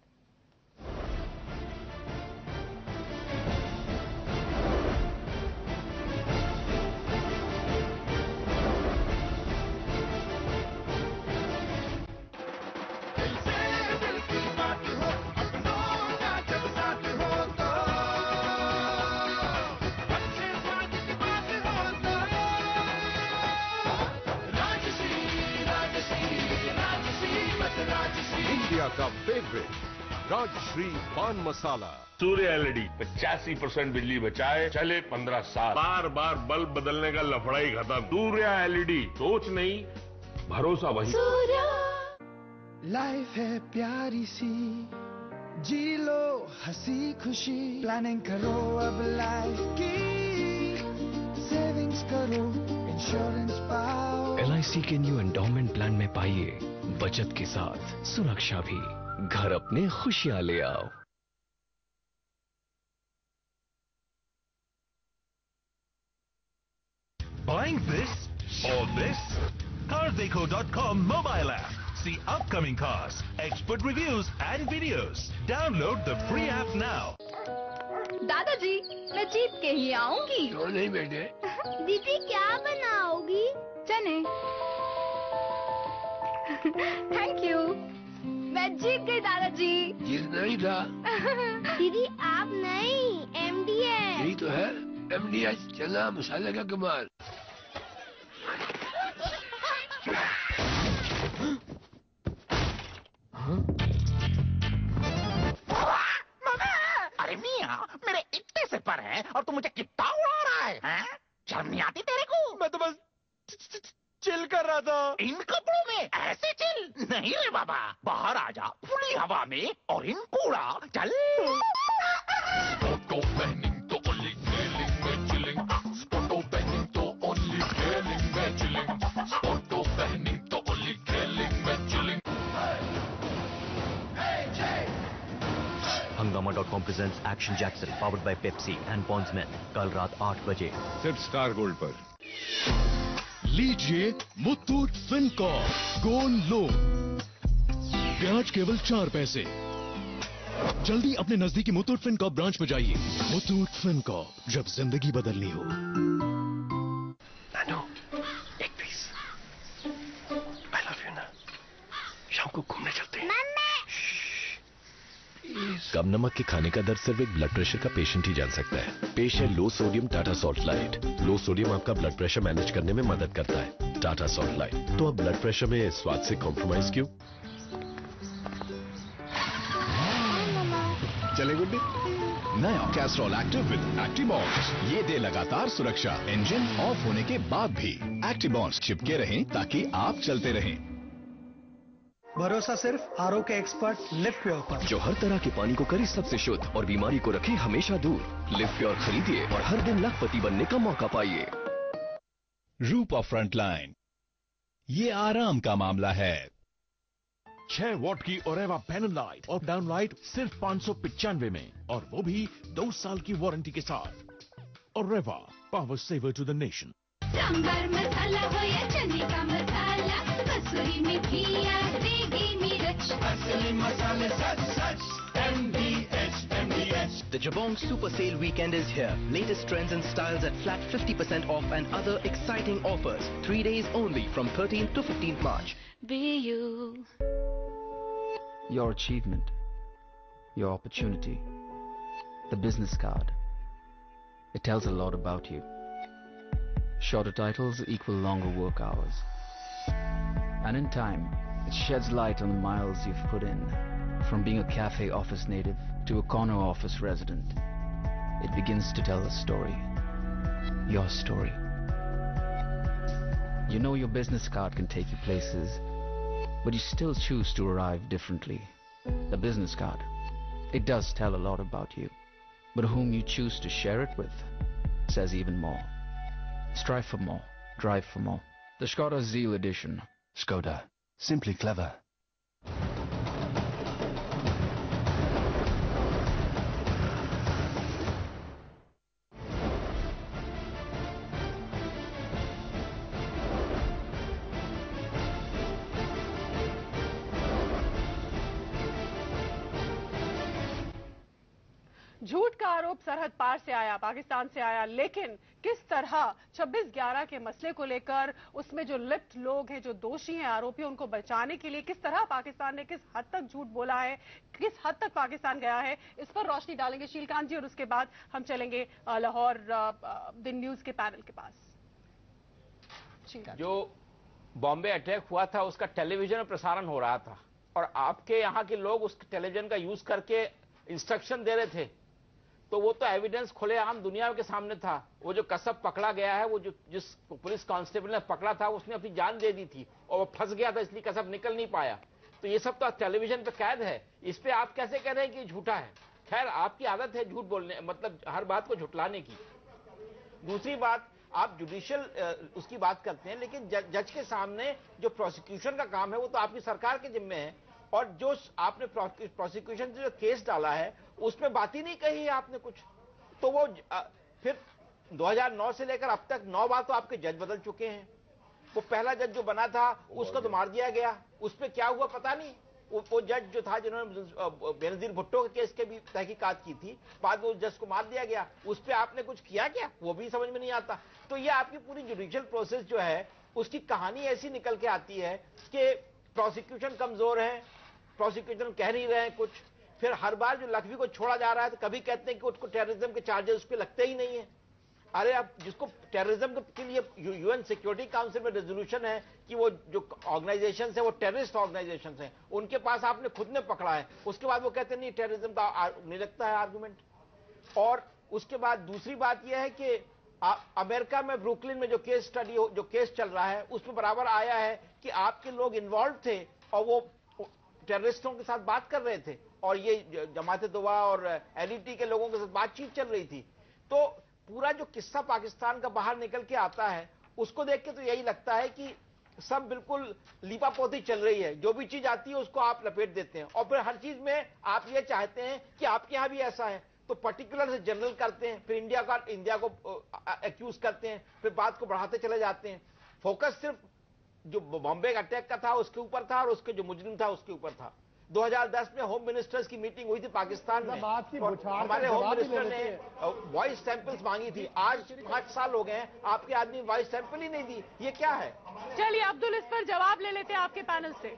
इंडिया का फेवरेट राजश्री पान मसाला। सूर्य एलईडी 85% बिजली बचाए, चले 15 साल, बार बार बल्ब बदलने का लफड़ा ही खत्म। सूर्य एलईडी, सोच नहीं भरोसा वही। लाइफ है प्यारी सी, जी लो हंसी खुशी, प्लानिंग करो अब लाइफ की, सेविंग्स करो, इंश्योरेंस पाओ। LIC के न्यू एंडोमेंट प्लान में पाइए बचत के साथ सुरक्षा भी, घर अपने खुशियां ले आओ। Buying this or this? Cardeko.com mobile app. See upcoming cars, expert reviews and videos. Download the free app now. दादाजी, मैं जीत के ही आऊंगी। क्यों नहीं बेटे? दीदी क्या बनाओगी? चने। Thank you. मैं जीत गई दादाजी। जीत नहीं था। दीदी आप नहीं, MD है। यही तो है, MD है, चना मसाले का कमाल। अरे मियाँ, मेरे इतने से पर है और तू मुझे कितना उड़ा रहा है, हैं? शर्म नहीं आती तेरे को? मैं तो बस चिल कर रहा था। इन कपड़ों में ऐसे चिल नहीं रे बाबा, बाहर आ जा खुली हवा में और इन कूड़ा चल। Spotto penning to only feeling में chilling, spotto penning to only feeling में chilling, spotto penning to only feeling में chilling। Hungama.com presents Action Jackson powered by Pepsi and Bondsmen कल रात 8 बजे सिर्फ स्टार गोल्ड पर। लीजिए मुथूट फिनकॉर्प गोल्ड लोन, ब्याज केवल 4 पैसे। जल्दी अपने नजदीकी मुथूट फिनकॉर्प ब्रांच में जाइए। मुथूट फिनकॉर्प, जब जिंदगी बदलनी हो। नानू, एक प्लीज, आई लव यू ना। शाम को घूमने चलते हैं। कम नमक के खाने का दर्द सिर्फ एक ब्लड प्रेशर का पेशेंट ही जान सकता है। पेश है लो सोडियम टाटा सॉल्ट लाइट। लो सोडियम आपका ब्लड प्रेशर मैनेज करने में मदद करता है। Tata salt light. तो अब ब्लड प्रेशर में स्वाद से कॉम्प्रोमाइज क्यों? चले गुड्डी। नया कैस्ट्रॉल एक्टिव विद एक्टिबॉन्ड्स, ये दे लगातार सुरक्षा, इंजन ऑफ होने के बाद भी। एक्टिबॉन्ड्स चिपके रहें ताकि आप चलते रहें। भरोसा सिर्फ RO के एक्सपर्ट लिव प्योर पर, जो हर तरह के पानी को करे सबसे शुद्ध और बीमारी को रखे हमेशा दूर। लिव प्योर खरीदिए और हर दिन लाखपति बनने का मौका पाइए। रूपा फ्रंटलाइन, ये आराम का मामला है। 6 वॉट की ओरेवा पैनल लाइट और डाउन लाइट सिर्फ 595 में, और वो भी 2 साल की वारंटी के साथ। Oreva, power saver to the nation. Sambar मसाला हो या चने का मसाला, कसूरी मेथी या देगी मिर्च, असली मसाले सच सच MDH The Jabong Super Sale Weekend is here. Latest trends and styles at flat 50% off and other exciting offers. 3 days only from 13th to 15th March. Be you. Your achievement, your opportunity, the business card. It tells a lot about you. Shorter titles equal longer work hours. And in time, it sheds light on the miles you've put in. From being a cafe office native to a corner office resident, it begins to tell a story. Your story. You know your business card can take you places, but you still choose to arrive differently. The business card, it does tell a lot about you, but whom you choose to share it with says even more. Strive for more, drive for more. The Skoda Zeal Edition. Skoda. Simply clever. झूठ का आरोप सरहद पार से आया, पाकिस्तान से आया, लेकिन किस तरह 26/11 के मसले को लेकर उसमें जो लिप्त लोग हैं, जो दोषी हैं, आरोपी, उनको बचाने के लिए किस तरह पाकिस्तान ने किस हद तक झूठ बोला है, किस हद तक पाकिस्तान गया है, इस पर रोशनी डालेंगे शीलकांत जी। और उसके बाद हम चलेंगे लाहौर दिन न्यूज के पैनल के पास। जो बॉम्बे अटैक हुआ था उसका टेलीविजन में प्रसारण हो रहा था और आपके यहाँ के लोग उस टेलीविजन का यूज करके इंस्ट्रक्शन दे रहे थे, तो वो तो एविडेंस खुलेआम दुनिया के सामने था। वो जो कसब पकड़ा गया है, वो जो जिस पुलिस कांस्टेबल ने पकड़ा था उसने अपनी जान दे दी थी और वो फंस गया था, इसलिए कसब निकल नहीं पाया। तो ये सब तो टेलीविजन पे कैद है, इस पे आप कैसे कह रहे हैं कि झूठा है? खैर, आपकी आदत है झूठ बोलने, मतलब हर बात को झुटलाने की। दूसरी बात, आप जुडिशियल उसकी बात करते हैं, लेकिन जज के सामने जो प्रोसिक्यूशन का काम है वो तो आपकी सरकार के जिम्मे है, और जो आपने प्रोसिक्यूशन से जो केस डाला है उसमें बात ही नहीं कही है आपने कुछ। तो वो फिर 2009 से लेकर अब तक 9 बार तो आपके जज बदल चुके हैं। वो पहला जज जो बना था उसको तो मार दिया गया, उस पर क्या हुआ पता नहीं। वो जज जो था जिन्होंने बेनजीर भुट्टो के केस के भी तहकीकात की थी, बाद में उस जज को मार दिया गया। उस पर आपने कुछ किया क्या, वो भी समझ में नहीं आता। तो ये आपकी पूरी जुडिशियल प्रोसेस जो है उसकी कहानी ऐसी निकल के आती है कि प्रोसिक्यूशन कमजोर है, प्रोसिक्यूशन कह नहीं रहे हैं कुछ। फिर हर बार जो लखवी को छोड़ा जा रहा है तो कभी कहते हैं कि उसको टेररिज्म के चार्जेस उस पर लगते ही नहीं है। अरे अब जिसको टेररिज्म के लिए यूएन सिक्योरिटी काउंसिल में रेजोल्यूशन है कि वो जो ऑर्गेनाइजेशन है वो टेररिस्ट ऑर्गेनाइजेशन हैं, उनके पास आपने खुद ने पकड़ा है, उसके बाद वो कहते हैं नहीं टेररिज्म का नहीं लगता है आर्गुमेंट। और उसके बाद दूसरी बात यह है कि अमेरिका में ब्रुकलिन में जो केस चल रहा है उसमें बराबर आया है कि आपके लोग इन्वॉल्व थे और वो टेररिस्टों के साथ बात कर रहे थे और ये जमात दुआ और एलईटी के लोगों के साथ बातचीत चल रही थी। तो पूरा जो किस्सा पाकिस्तान का बाहर निकल के आता है उसको देख के तो यही लगता है कि सब बिल्कुल लीपापोती चल रही है, जो भी चीज आती है उसको आप लपेट देते हैं और फिर हर चीज में आप ये चाहते हैं कि आपके यहां भी ऐसा है, तो पर्टिकुलर से जनरल करते हैं, फिर इंडिया को एक्यूज करते हैं, फिर बात को बढ़ाते चले जाते हैं। फोकस सिर्फ जो बॉम्बे का अटैक का था उसके ऊपर था और उसके जो मुजरिम था उसके ऊपर था। 2010 में होम मिनिस्टर्स की मीटिंग हुई थी पाकिस्तान में, हमारे होम मिनिस्टर ने वॉइस सैंपल्स मांगी थी। आज 5 साल हो गए हैं, आपके आदमी वॉइस सैंपल ही नहीं दी, ये क्या है? चलिए अब्दुल, इस पर जवाब ले लेते हैं आपके पैनल से।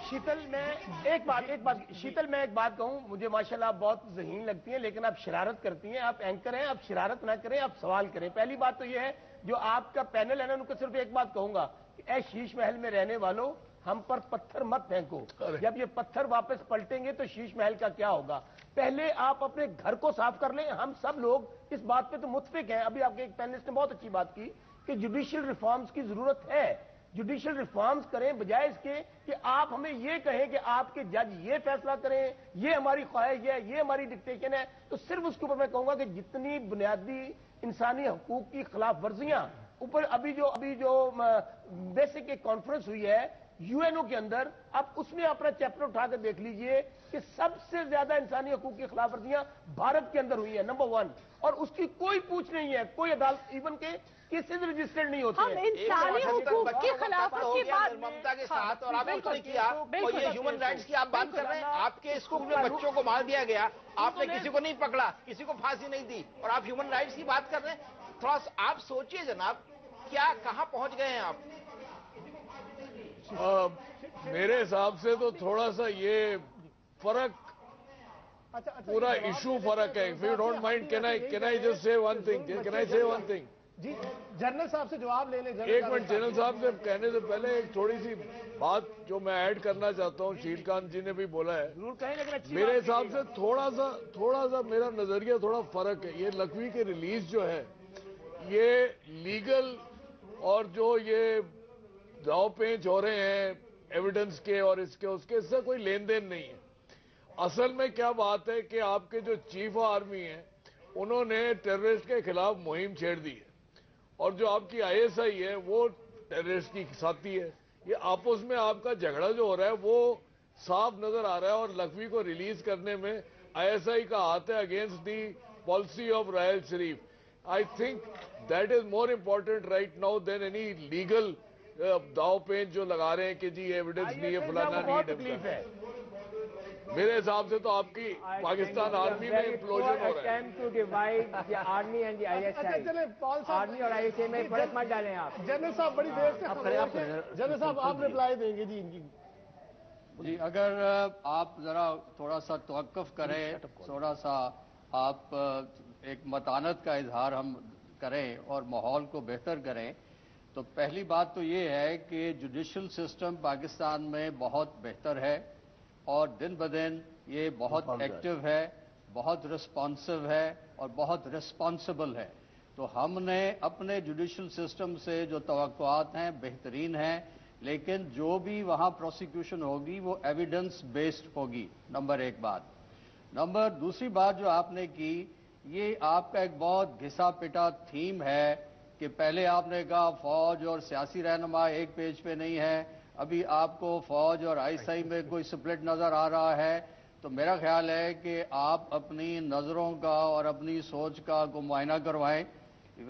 शीतल, मैं एक बात कहूं, मुझे माशाल्लाह आप बहुत ज़हीन लगती हैं, लेकिन आप शरारत करती हैं। आप एंकर हैं, आप शरारत ना करें, आप सवाल करें। पहली बात तो यह है, जो आपका पैनल है ना, उनको सिर्फ एक बात कहूंगा कि ऐ शीश महल में रहने वालों, हम पर पत्थर मत फेंको। जब ये पत्थर वापस पलटेंगे तो शीश महल का क्या होगा? पहले आप अपने घर को साफ कर लें। हम सब लोग इस बात पे तो मुत्फिक हैं। अभी आपके एक पैनलिस्ट ने बहुत अच्छी बात की कि जुडिशियल रिफॉर्म्स की जरूरत है। जुडिशियल रिफॉर्म्स करें, बजाय इसके कि आप हमें ये कहें कि आपके जज ये फैसला करें, ये हमारी ख्वाहिश है, ये हमारी डिक्टेशन है। तो सिर्फ उसके ऊपर मैं कहूंगा कि जितनी बुनियादी इंसानी हकूक की खिलाफ वर्जियां ऊपर अभी जो बेसिक एक कॉन्फ्रेंस हुई है यूएनओ के अंदर, आप उसमें अपना चैप्टर उठा कर देख लीजिए कि सबसे ज्यादा इंसानी हकूक की खिलाफ वर्जियां भारत के अंदर हुई है, नंबर 1, और उसकी कोई पूछ नहीं है, कोई अदालत इवन के किसी भी रजिस्टर्ड नहीं होते हैं। इंसानी हकूक की खिलाफत की बात ममता के साथ, और आपने उसने किया, और ये ह्यूमन राइट्स की आप बात कर रहे हैं। आपके स्कूल में बच्चों को मार दिया गया, आपने किसी को नहीं पकड़ा, किसी को फांसी नहीं दी, और आप ह्यूमन राइट्स की बात कर रहे हैं। थोड़ा आप सोचिए जनाब, क्या कहां पहुंच गए हैं आप? मेरे हिसाब से तो थोड़ा सा ये फर्क, पूरा इशू फर्क है। If you don't mind, can I just say one thing? Can I से वन थिंग? जी, जनरल साहब से जवाब ले लें। एक मिनट, जनरल साहब से कहने से पहले एक थोड़ी सी बात जो मैं ऐड करना चाहता हूँ, शीलकांत जी ने भी बोला है। मेरे हिसाब से थोड़ा सा मेरा नजरिया थोड़ा फर्क है। ये लखवी की रिलीज जो है, ये लीगल और जो ये दाव पेंच हो रहे हैं एविडेंस के और इसके उसके, इससे कोई लेन देन नहीं है। असल में क्या बात है कि आपके जो चीफ आर्मी है, उन्होंने टेररिस्ट के खिलाफ मुहिम छेड़ दी है, और जो आपकी आईएसआई है वो टेररिस्ट की साथी है। ये आपस में आपका झगड़ा जो हो रहा है वो साफ नजर आ रहा है, और लखवी को रिलीज करने में आईएसआई का हाथ है against the policy of Raheel Sharif. I think that is more important right now than any legal दाव पेंच जो लगा रहे हैं कि जी एविडेंस नहीं है, फलाना नहीं है। मेरे हिसाब से तो आपकी पाकिस्तान आर्मी में इम्प्लोजन हो रहा है। To divide the army and the ISI. Army और आईएसआई में फर्क मत डालें आप। जनरल साहब बड़ी देर से जनरल साहब आप रिप्लाई देंगे जी इनकी। जी, अगर आप जरा थोड़ा सा तवक्कुफ करें, थोड़ा सा आप एक मतानत का इजहार हम करें और माहौल को बेहतर करें, तो पहली बात तो ये है कि जुडिशल सिस्टम पाकिस्तान में बहुत बेहतर है, और दिन ब दिन ये बहुत एक्टिव है, बहुत रिस्पॉन्सिव है, और बहुत रिस्पॉन्सिबल है। तो हमने अपने जुडिशल सिस्टम से जो तवक्कुआत हैं बेहतरीन हैं, लेकिन जो भी वहाँ प्रोसिक्यूशन होगी वो एविडेंस बेस्ड होगी, नंबर एक बात। नंबर दूसरी बात जो आपने की, ये आपका एक बहुत घिसा पिटा थीम है कि पहले आपने कहा फौज और सियासी रहनुमा एक पेज पे नहीं है, अभी आपको फौज और आईएसआई में कोई स्प्लिट नजर आ रहा है। तो मेरा ख्याल है कि आप अपनी नजरों का और अपनी सोच का को मुआयना करवाएं।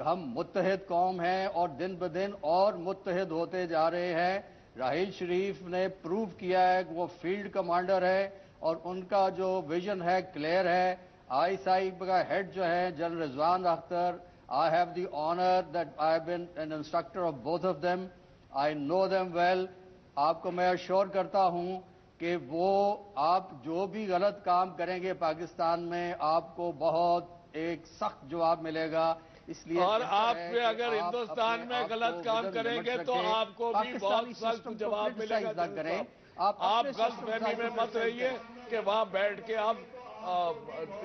हम मुत्तहिद कौम हैं और दिन ब दिन और मुत्तहिद होते जा रहे हैं। राहिल शरीफ ने प्रूव किया है कि वो फील्ड कमांडर है और उनका जो विजन है क्लियर है। आईएसआई का हेड जो है general Rizwan Akhtar, I have the honor that I have been an instructor of both of them. I know them well. आपको मैं अश्योर करता हूं कि वो आप जो भी गलत काम करेंगे पाकिस्तान में, आपको बहुत एक सख्त जवाब मिलेगा। इसलिए और आप पे अगर हिंदुस्तान में गलत काम करेंगे तो आपको भी बहुत सख्त जवाब मिलेगा। करें आप गलतफहमी में मत रहिए कि वहां बैठ के आप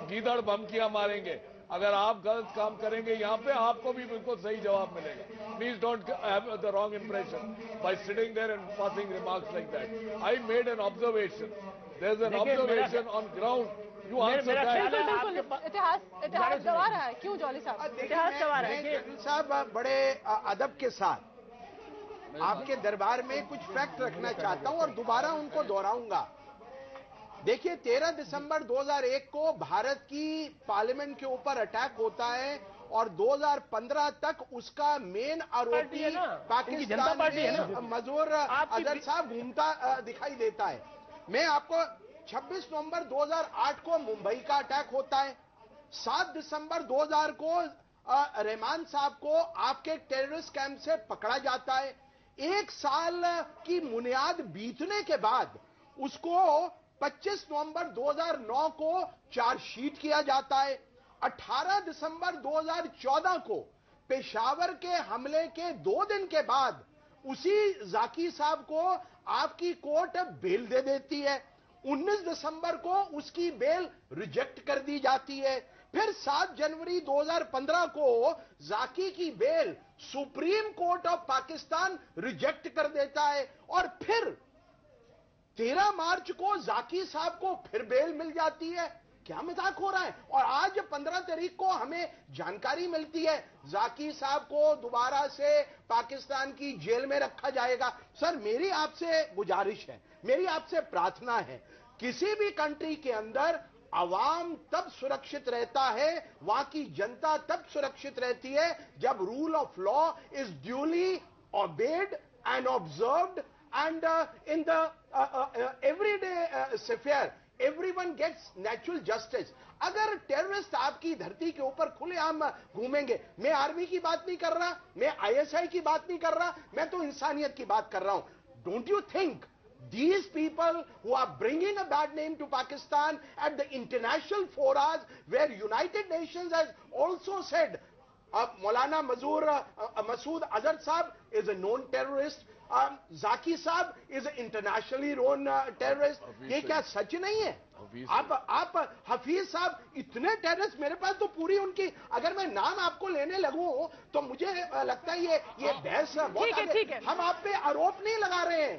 गीदड़ बमकियां मारेंगे। अगर आप गलत काम करेंगे यहाँ पे, आपको भी बिल्कुल सही जवाब मिलेगा। Please don't have the wrong impression by sitting there and passing remarks like that. I made an observation, there is an observation on ground, you answer that. इतिहास गवा रहा है, क्यों जॉली साहब? इतिहास गवा रहा है। जनरल साहब बड़े अदब के साथ आपके दरबार में कुछ फैक्ट रखना चाहता हूं और दोबारा उनको दोहराऊंगा। देखिए, 13 दिसंबर 2001 को भारत की पार्लियामेंट के ऊपर अटैक होता है और 2015 तक उसका मेन आरोपी पाकिस्तान में मजूर अजहर साहब घूमता दिखाई देता है। मैं आपको 26 नवंबर 2008 को मुंबई का अटैक होता है। 7 दिसंबर 2000 को रहमान साहब को आपके टेररिस्ट कैंप से पकड़ा जाता है। एक साल की बुनियाद बीतने के बाद उसको 25 नवंबर 2009 को चार्जशीट किया जाता है। 18 दिसंबर 2014 को पेशावर के हमले के 2 दिन के बाद उसी जाकी साहब को आपकी कोर्ट बेल दे देती है। 19 दिसंबर को उसकी बेल रिजेक्ट कर दी जाती है। फिर 7 जनवरी 2015 को जाकी की bail supreme court of Pakistan reject कर देता है और फिर 13 मार्च को जाकी साहब को फिर बेल मिल जाती है। क्या मजाक हो रहा है? और आज 15 तारीख को हमें जानकारी मिलती है जाकी साहब को दोबारा से पाकिस्तान की जेल में रखा जाएगा। सर, मेरी आपसे गुजारिश है, मेरी आपसे प्रार्थना है, किसी भी कंट्री के अंदर अवाम तब सुरक्षित रहता है, वहां की जनता तब सुरक्षित रहती है जब rule of law is duly obeyed and observed, and in the everyday sphere everyone gets natural justice. अगर टेररिस्ट आपकी धरती के ऊपर खुलेआम घूमेंगे, मैं आर्मी की बात नहीं कर रहा, मैं आईएसआई की बात नहीं कर रहा, मैं तो इंसानियत की बात कर रहा हूं. Don't you think these people who are bringing a bad name to Pakistan at the international forums where United Nations has also said Maulana Masood Azhar Saab is a known terrorist, Zaki Saab is an internationally known terrorist. ये क्या सच नहीं है? आप हफीज साहब इतने terrorist, मेरे पास तो पूरी उनकी, अगर मैं नाम आपको लेने लगूं तो मुझे लगता है ये बहस बहुत आगे। हम आप पे आरोप नहीं लगा रहे हैं,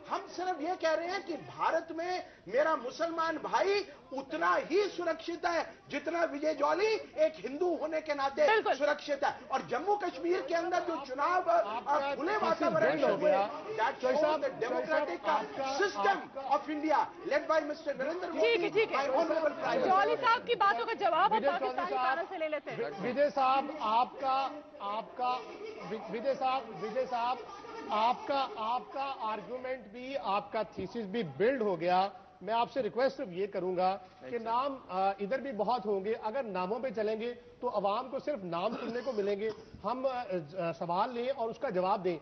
हम सिर्फ ये कह रहे हैं कि भारत में मेरा मुसलमान भाई उतना ही सुरक्षित है जितना विजय जौली एक हिंदू होने के नाते सुरक्षित है। और जम्मू कश्मीर के अंदर जो चुनाव खुले वातावरण में हुए, that shows the democratic system of India led by mister Narendra Modi. ठीक है जौली साहब की बातों का जवाब हम पाकिस्तानी पैनल से ले लेते हैं। विजय साहब आपका आर्गुमेंट भी, आपका थीसिस भी बिल्ड हो गया। मैं आपसे रिक्वेस्ट सिर्फ ये करूंगा कि नाम इधर भी बहुत होंगे, अगर नामों पे चलेंगे तो अवाम को सिर्फ नाम सुनने को मिलेंगे। हम सवाल लें और उसका जवाब दें।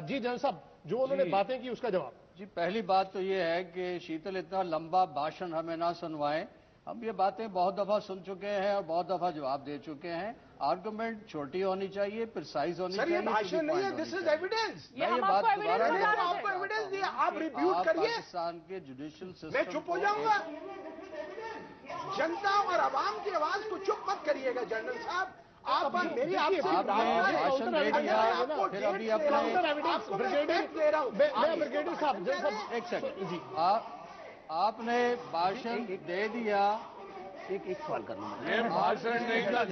जी जनरल साहब, जो उन्होंने बातें की उसका जवाब। जी, पहली बात तो ये है कि शीतल इतना लंबा भाषण हमें ना सुनवाएं। हम ये बातें बहुत दफा सुन चुके हैं और बहुत दफा जवाब दे चुके हैं। आर्गुमेंट छोटी होनी चाहिए, प्रिसाइज होनी चाहिए। ये भाषण नहीं है, दिस इज एविडेंस। ये बात दोबारा आपको एविडेंस दिया, आप रिव्यूट करिए। पाकिस्तान के जुडिशियल सिस्टम मैं चुप हो जाऊंगा? जनता और आवाम की आवाज को चुप मत करिएगा जनरल साहब। आप मेरी आपसे भाषण दे दिया, फिर अभी ब्रिगेडियर साहब एक सेकंड जी, आपने भाषण दे दिया। एक सवाल करना ये भाषण नहीं था आप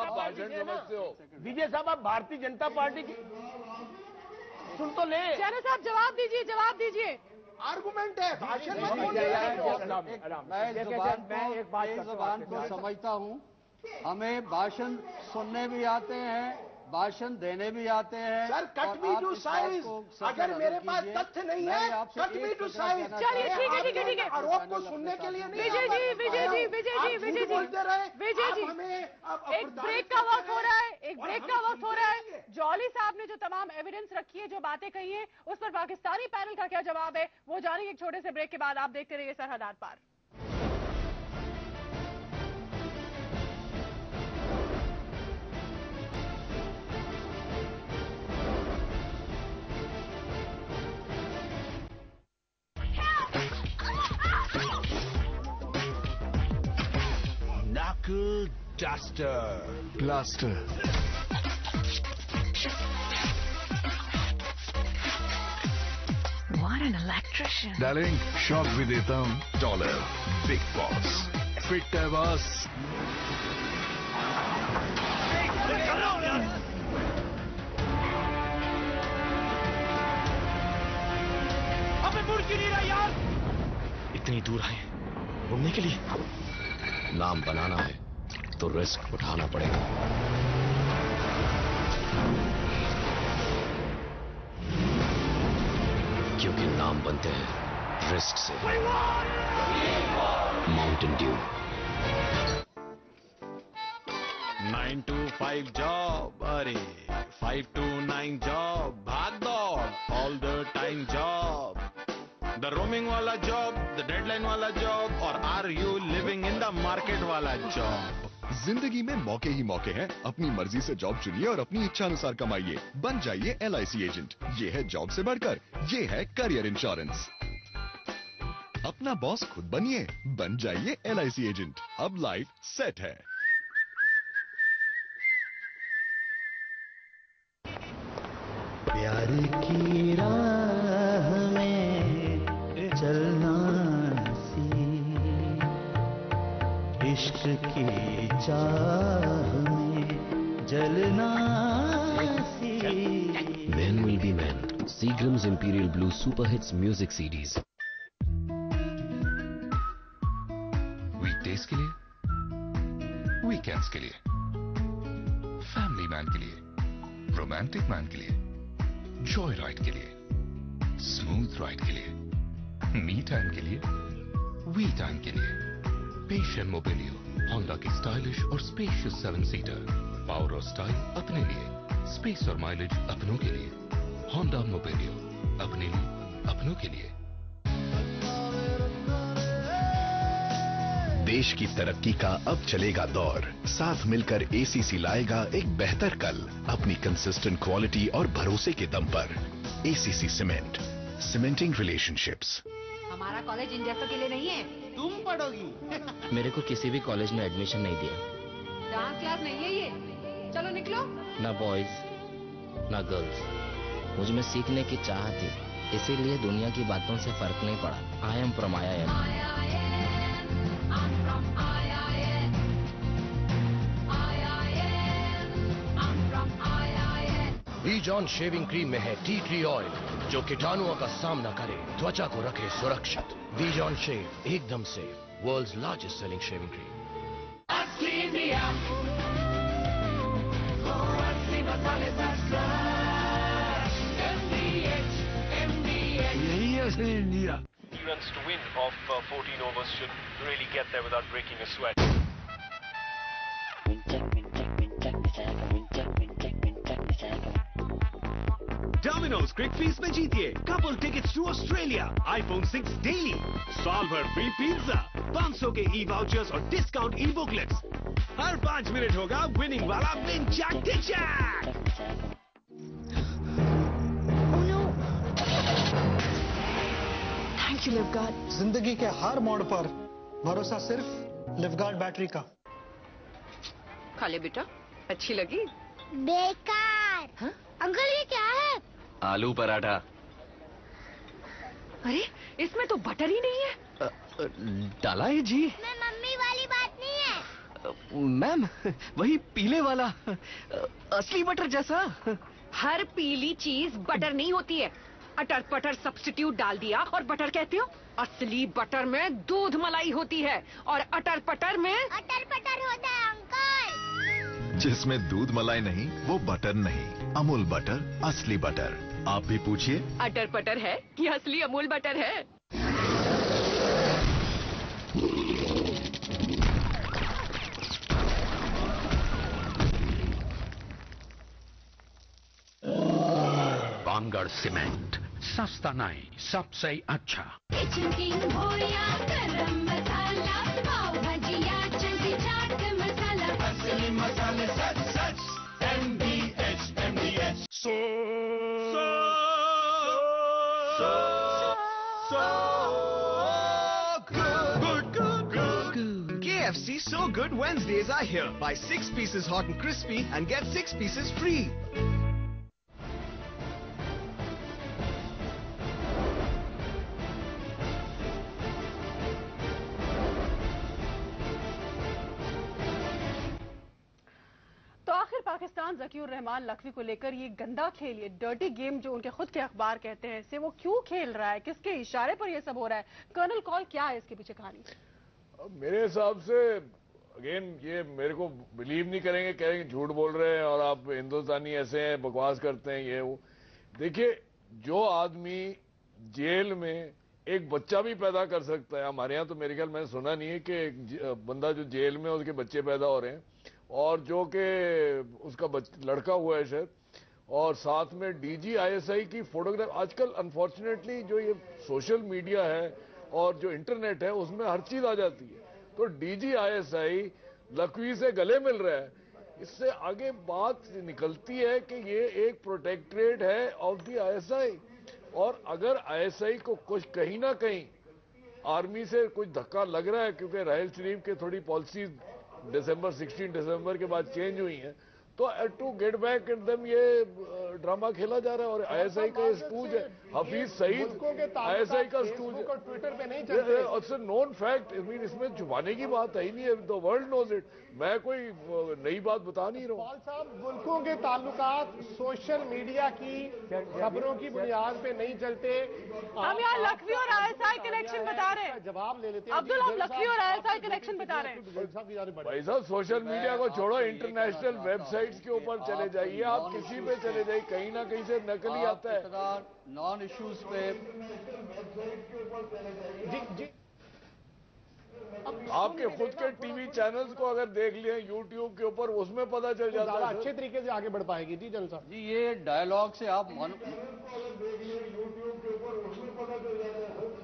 भाषण समझते हो। विजय साहब, आप भारतीय जनता पार्टी की सुन तो ले। जनरल साहब जवाब दीजिए। आर्गुमेंट है, भाषण मैं एक जुबान को समझता हूँ। हमें भाषण सुनने भी आते हैं, भाषण देने भी आते हैं। Sir, cut me to size. अगर मेरे पास तथ्य नहीं है, कट मी टू साइज। चलिए ठीक है। आरोप को सुनने के लिए नहीं। विजय जी बोलते रहे। विजय जी, एक ब्रेक का वक्त हो रहा है। जौली साहब ने जो तमाम एविडेंस रखी है, जो बातें कही है, उस पर पाकिस्तानी पैनल का क्या जवाब है, वो जानेंगे एक छोटे से ब्रेक के बाद। आप देखते रहिए सरहद आर पार। Knuckle duster. Blaster. What an electrician. Darling, shock भी देता हूँ। Dollar. Big boss. Fit है boss. अबे मुड़ क्यों नहीं रहा यार? इतनी दूर आए घूमने के लिए। नाम बनाना है तो रिस्क उठाना पड़ेगा। क्योंकि नाम बनते हैं रिस्क से। Mountain Dew. 9 to 5 जॉब, अरे 5 to 9 जॉब, भाग दौड़ all the time job, the roaming वाला जॉब, द डेडलाइन वाला जॉब, और are you living in the market वाला जॉब। जिंदगी में मौके ही मौके हैं। अपनी मर्जी से जॉब चुनिए और अपनी इच्छा अनुसार कमाइए। बन जाइए LIC एजेंट। ये है जॉब से बढ़कर, ये है करियर इंश्योरेंस। अपना बॉस खुद बनिए, बन जाइए LIC एजेंट। अब लाइफ सेट है। प्यार की राह में की चाह में जलना सी। Men will be men. Seagram's Imperial Blue Super Hits Music CDs. Weekdays के लिए, वीकेंड्स के लिए, फैमिली मैन के लिए, रोमांटिक मैन के लिए, जॉय राइड के लिए, स्मूथ राइड के लिए, मी टाइम के लिए, वी टाइम के लिए, पेशेंट मोबिलियो, होंडा की स्टाइलिश और स्पेशियस 7-सीटर, पावर और स्टाइल अपने लिए, स्पेस और माइलेज अपनों के लिए, होंडा मोबिलियो, अपने लिए, अपनों के लिए। देश की तरक्की का अब चलेगा दौर। साथ मिलकर एसीसी लाएगा एक बेहतर कल अपनी कंसिस्टेंट क्वालिटी और भरोसे के दम पर। ACC cement, cementing relationships. हमारा कॉलेज इन जैसों के लिए नहीं है। तुम पढ़ोगी। मेरे को किसी भी कॉलेज में एडमिशन नहीं दिया। डांस क्लास नहीं है ये। चलो निकलो। ना बॉयज ना गर्ल्स। मुझ में सीखने की चाह थी, इसीलिए दुनिया की बातों से फर्क नहीं पड़ा। I am from IIM। We-John shaving cream में है टी ट्री ऑयल जो कीटाणुओं का सामना करे, त्वचा को रखे सुरक्षित। वी-जॉन शेव, एकदम safe, world's largest selling shaving cream. यही है असली India. Runs to win of 14 overs should really get there without breaking a sweat. Domino's Quick Feast में जीतिए couple tickets to Australia, iPhone 6 daily, साल भर free pizza, 500 के e-vouchers और discount e-booklets। हर 5 minute होगा winning वाला win jack the jack। Thank you Livguard. जिंदगी के हर मोड़ पर भरोसा सिर्फ लिवगार्ड बैटरी का। खा ले बेटा, अच्छी लगी? बेकार। हाँ? अंकल ये क्या है? आलू पराठा। अरे इसमें तो बटर ही नहीं है। डाला है जी। मैं मम्मी वाली बात नहीं है। मैम वही पीले वाला असली बटर जैसा। हर पीली चीज बटर नहीं होती है। अटर पटर सब्स्टिट्यूट डाल दिया और बटर कहते हो? असली बटर में दूध मलाई होती है और अटर पटर में अटर पटर होता है अंकल। जिसमें दूध मलाई नहीं वो बटर नहीं। अमूल बटर, असली बटर। आप भी पूछिए अटर पटर है कि असली अमूल बटर है। बांगड़ सीमेंट, सस्ता नहीं सबसे अच्छा। किचन किंग हो या गरम मसाला, पाव भजिया चटनी चाट मसाला, असली मसाले सच सच। MDH So good. KFC So Good Wednesdays are here. Buy 6 pieces hot and crispy and get 6 pieces free. तो आखिर पाकिस्तान ज़कीउर रहमान लखवी को लेकर ये गंदा खेल, ये डर्टी गेम जो उनके खुद के अखबार कहते हैं, इसे वो क्यों खेल रहा है? किसके इशारे पर ये सब हो रहा है? कर्नल कॉल क्या है इसके पीछे कहानी? मेरे हिसाब से अगेन ये मेरे को बिलीव नहीं करेंगे, कहेंगे झूठ बोल रहे हैं और आप हिंदुस्तानी ऐसे हैं, बकवास करते हैं, ये वो। देखिए, जो आदमी जेल में एक बच्चा भी पैदा कर सकता है, हमारे यहाँ तो मेरे ख्याल मैंने सुना नहीं है कि एक बंदा जो जेल में उसके बच्चे पैदा हो रहे हैं, और जो कि उसका लड़का हुआ है शायद, और साथ में DG ISI की फोटोग्राफ। आजकल अनफॉर्चुनेटली जो ये सोशल मीडिया है और जो इंटरनेट है उसमें हर चीज आ जाती है। तो DG ISI लखवी से गले मिल रहा है, इससे आगे बात निकलती है कि ये एक प्रोटेक्टरेट है ऑफ द ISI, और अगर ISI को कुछ कहीं ना कहीं आर्मी से कुछ धक्का लग रहा है, क्योंकि राहल शरीफ के थोड़ी पॉलिसी 16 दिसंबर के बाद चेंज हुई है, तो to get back at them ये ड्रामा खेला जा रहा है और ISI का स्पूज है। हफीज सईद ऐसा ही का स्टूडेंट ट्विटर पे नहीं चलते। It's known fact. I mean इसमें छुपाने की बात है ही नहीं है। The world knows it. मैं कोई नई बात बता नहीं रहा हूँ। पॉल साहब, मुल्कों के ताल्लुकात सोशल मीडिया की खबरों की बुनियाद पे नहीं चलते। हम यहाँ लखवी और ISI कनेक्शन बता रहे हैं। जवाब ले लेते हैं। अब्दुल, हम लखवी और ISI कनेक्शन बता रहे हैं। भाई साहब, सोशल मीडिया को छोड़ो, इंटरनेशनल वेबसाइट्स के ऊपर चले जाइए, आप किसी पे चले जाइए, कहीं ना कहीं से नकली आता है। नॉन इश्यूज पे जी आपके खुद के टीवी चैनल्स को अगर देख लिए यूट्यूब के ऊपर, उसमें पता चल जाता है। अच्छे तरीके से आगे बढ़ पाएगी। जी जनरल साहब जी, ये डायलॉग से आप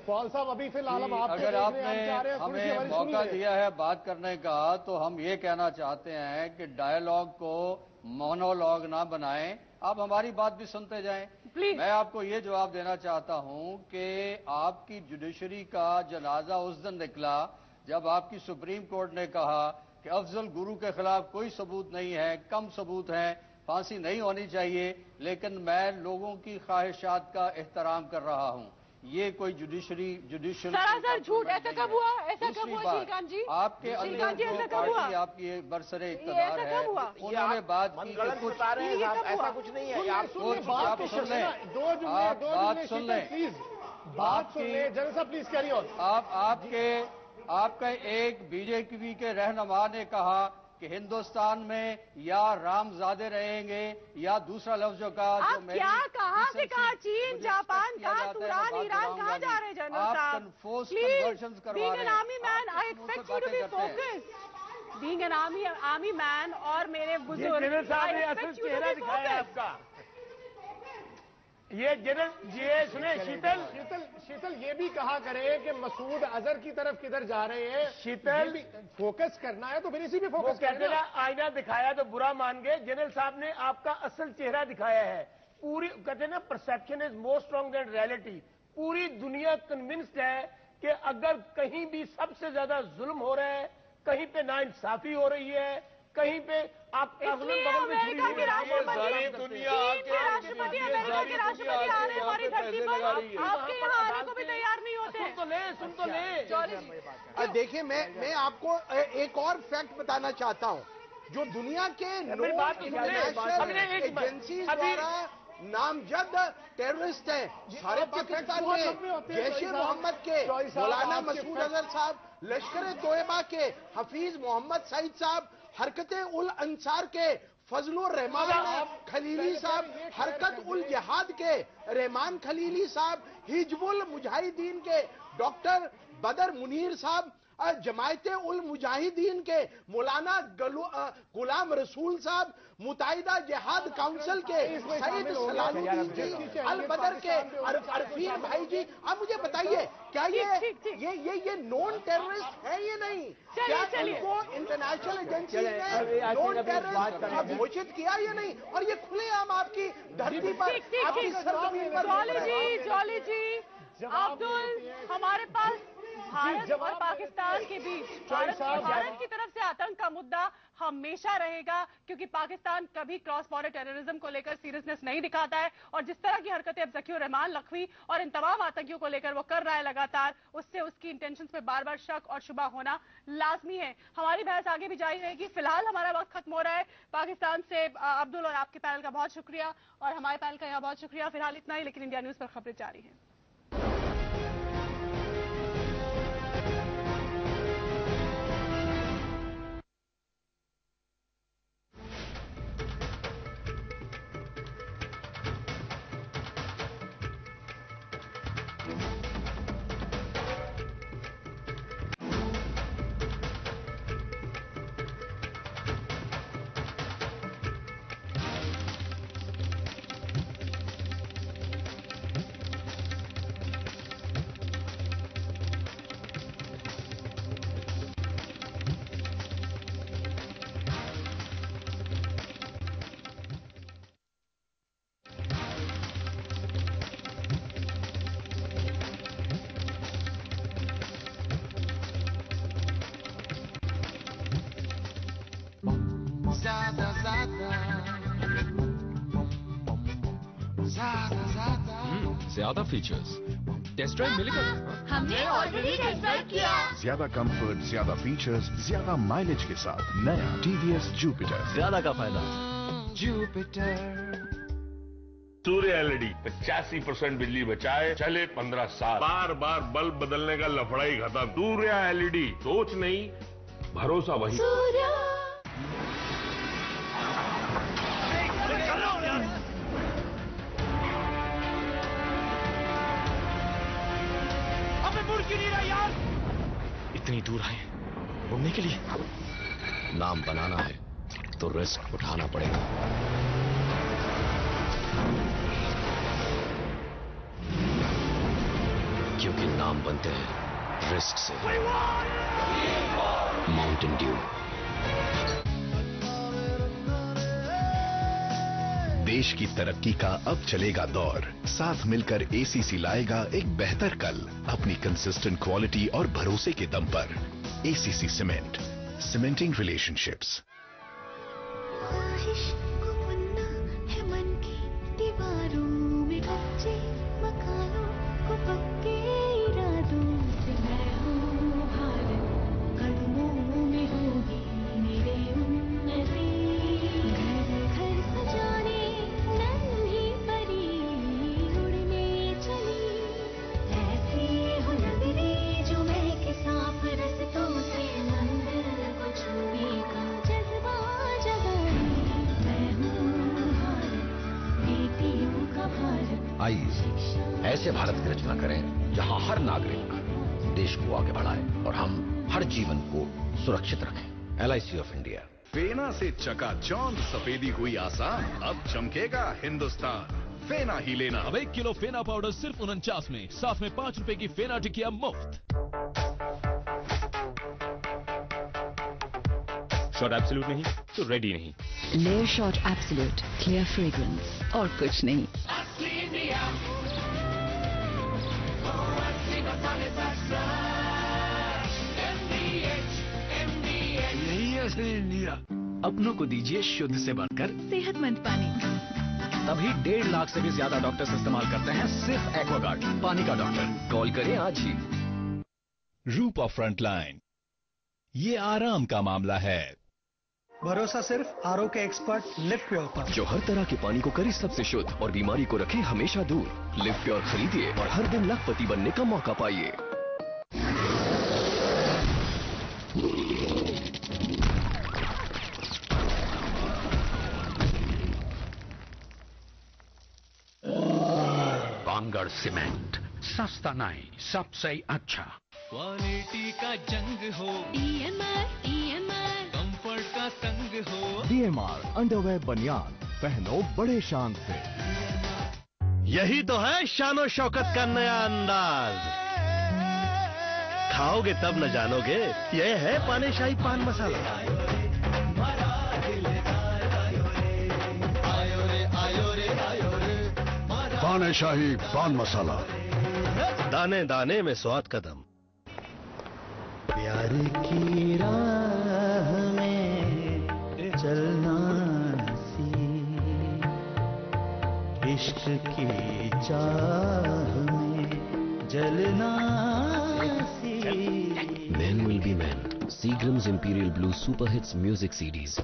पॉल साहब अभी फिलहाल हम अगर आपने हमें मौका दिया है बात करने का, तो हम ये कहना चाहते हैं कि डायलॉग को मोनोलॉग ना बनाएं, आप हमारी बात भी सुनते जाएं। मैं आपको ये जवाब देना चाहता हूं कि आपकी जुडिशरी का जनाजा उस दिन निकला जब आपकी सुप्रीम कोर्ट ने कहा कि अफजल गुरु के खिलाफ कोई सबूत नहीं है, कम सबूत हैं, फांसी नहीं होनी चाहिए। लेकिन मैं लोगों की ख्वाहिशात का एहतराम कर रहा हूं। ये कोई जुडिशियल सरासर झूठ। ऐसा कब हुआ? ऐसा कब हुआ श्रीकांत जी? आपके अंदर जो पार्टी आपकी बरसरे इक़्तिदार है, उन्होंने बात की कि कुछ ऐसा कुछ नहीं है। आप सुन लें, आप बात सुन लें, बात सुन लें। जनरल साहब प्लीज कैरी ऑन। आपके एक बीजेपी के रहनुमा ने कहा कि हिंदुस्तान में या रामजादे रहेंगे या दूसरा लफ्ज का जो मैं कहाँ से कहा? चीन, जापान, कहाँ तुरान, ईरान, कहाँ जा रहे हैं जनरल साहब? आप कन्फ्यूज कन्वर्जन करवा रहे हैं। बीइंग एन आर्मी मैन और मेरे बुजुर्ग, जनरल साहब ने असल चेहरा दिखाया आपका। ये सुने शीतल ये भी कहा करें कि मसूद अजहर की तरफ किधर जा रहे हैं। शीतल फोकस करना है तो फिर इसी पे फोकस कहते ना, आईना दिखाया तो बुरा मान गए। जनरल साहब ने आपका असल चेहरा दिखाया है। पूरी कहते ना, perception is more strong than reality. पूरी दुनिया कन्विंस्ड है कि अगर कहीं भी सबसे ज्यादा जुल्म हो रहा है, कहीं पे नाइंसाफी हो रही है, कहीं पे आप अमेरिका के राष्ट्रपति आ रहे हमारी धरती पर, आपके यहाँ आने को भी तैयार नहीं होते। सुन तो ले। देखिए, मैं आपको एक और फैक्ट बताना चाहता हूँ जो दुनिया के इंटरनेशनल एजेंसीज द्वारा नामजद टेररिस्ट हैं सारे पाकिस्तान में। जैश-ए मोहम्मद के मौलाना मसूद अजहर साहब, लश्कर तोयबा के हफीज मोहम्मद सईद साहब, हरकत उल अंसार के फजलुर रहमान खलीली साहब, हरकत उल जिहाद के रहमान खलीली साहब, हिजबुल मुजाहिदीन के डॉक्टर बदर मुनीर साहब, जमायत उल मुजाहिदीन के मौलाना गुलाम रसूल साहब, मुताहिदा जिहाद काउंसिल के सईद सलाहुद्दीन जी, अल बदर के अरफीन भाई जी। आप मुझे बताइए, क्या ये नॉन टेररिस्ट है? ये नहीं, क्या इनको इंटरनेशनल एजेंसी ने नॉन टेररिस्ट घोषित किया? ये नहीं, और ये खुलेआम आपकी धरती पर, आपकी सरजमीन पर। जॉली जी, अब्दुल, हमारे पास भारत और पाकिस्तान के बीच भारत की तरफ से आतंक का मुद्दा हमेशा रहेगा, क्योंकि पाकिस्तान कभी क्रॉस बॉर्डर टेररिज्म को लेकर सीरियसनेस नहीं दिखाता है। और जिस तरह की हरकतें अब ज़कीउर रहमान लखवी और इन तमाम आतंकियों को लेकर वो कर रहा है लगातार, उससे उसकी इंटेंशंस पे बार बार शक और शुबा होना लाजमी है। हमारी बहस आगे भी जारी रहेगी। फिलहाल हमारा वक्त खत्म हो रहा है। पाकिस्तान से अब्दुल और आपके पैनल का बहुत शुक्रिया और हमारे पैनल का यहाँ बहुत शुक्रिया। फिलहाल इतना ही, लेकिन इंडिया न्यूज पर खबरें जारी है। Zada, zada, zada, zada. ज्यादा फीचर्स, टेस्ट ड्राइव मिलेगा? हमने ऑलरेडी टेस्ट ड्राइव किया। ज्यादा कंफर्ट, ज्यादा फीचर्स, ज्यादा माइलेज के साथ नया TVS Jupiter। ज्यादा का फायदा। जुपिटर। सूर्य LED 85% बिजली बचाए, चले 15 साल। बार बार बल्ब बदलने का लफड़ा ही खत्म। सूर्य LED, सोच नहीं भरोसा वही। इतनी दूर आए घूमने के लिए। नाम बनाना है तो रिस्क उठाना पड़ेगा। क्योंकि नाम बनते हैं रिस्क से। Mountain Dew. देश की तरक्की का अब चलेगा दौर। साथ मिलकर ACC लाएगा एक बेहतर कल, अपनी कंसिस्टेंट क्वालिटी और भरोसे के दम पर। ACC cement, cementing relationships. ख्वाहिश को बुनना है मन की दीवारों में, कच्चे मकानों को पक्के इरादों से। मैं हूँ भारत, कदमों में होगी मेरे उन्नति। घर घर सजाने नन्ही परी उड़ने चली। ऐसी हो नगरी जो महके साफ रस्तों से, मंदिर को छूने का जज्बा जगाए। मैं हूँ भारत, बेटियों का भारत। आइए ऐसे भारत की रचना करें जहां हर नागरिक देश को आगे बढ़ाए और हम हर जीवन को सुरक्षित रखें। LIC of India. फेना से चकाचौंध सफेदी हुई आसान, अब चमकेगा हिंदुस्तान। फेना ही लेना। अब 1 किलो फेना पाउडर सिर्फ 49 में, साथ में 5 रुपए की फेना टिकिया मुफ्त। शॉट एब्सोल्यूट नहीं तो रेडी नहीं। Layer shot absolute clear fragrance और कुछ नहीं। यही है असली इंडिया। अपनों को दीजिए शुद्ध से बढ़कर सेहतमंद पानी। तभी 1.5 लाख से भी ज्यादा डॉक्टर्स इस्तेमाल करते हैं सिर्फ एक्वागार्ड, पानी का डॉक्टर। कॉल करें आज ही। रूपा फ्रंटलाइन, ये आराम का मामला है। भरोसा सिर्फ RO के एक्सपर्ट लिव प्योर पर, जो हर तरह के पानी को करे सबसे शुद्ध और बीमारी को रखे हमेशा दूर। लिव प्योर खरीदिए और हर दिन लखपति बनने का मौका पाइए। बांगड़ सीमेंट, सस्ता नहीं सबसे अच्छा। क्वालिटी का जंग हो, EMR कंफर्ट का संग हो। DMR अंडरवेयर बनियान पहनो बड़े शान से। यही तो है शानो शौकत का नया अंदाज। खाओगे तब न जानोगे, यह है पानीशाही पान मसाला। पानीशाही पान मसाला, दाने दाने में स्वाद का दम। प्यार की राह में चलना सीख, इश्क की चाह में जलना सीख। Man will be man, Seagram's Imperial Blue Super Hits Music CDs।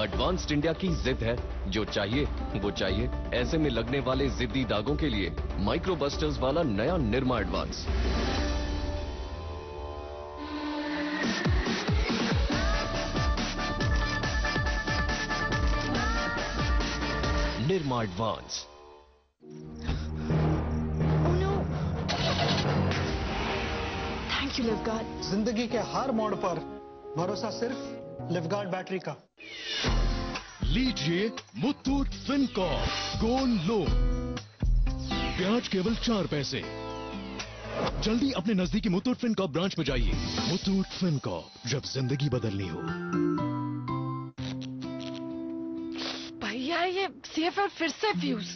Advanced India की जिद है, जो चाहिए वो चाहिए। ऐसे में लगने वाले जिद्दी दागों के लिए माइक्रो बस्टर्स वाला नया Nirma advance. Nirma advance. Thank you Livguard. जिंदगी के हर मोड़ पर भरोसा सिर्फ लिवगार्ड बैटरी का। लीजिए मुथूट फिनकॉर्प गोल्ड लोन, ब्याज केवल 4 पैसे। जल्दी अपने नजदीकी मुथूट फिनकॉर्प ब्रांच में जाइए। मुथूट फिनकॉर्प, जब जिंदगी बदलनी हो। भैया ये CFL फिर से फ्यूज।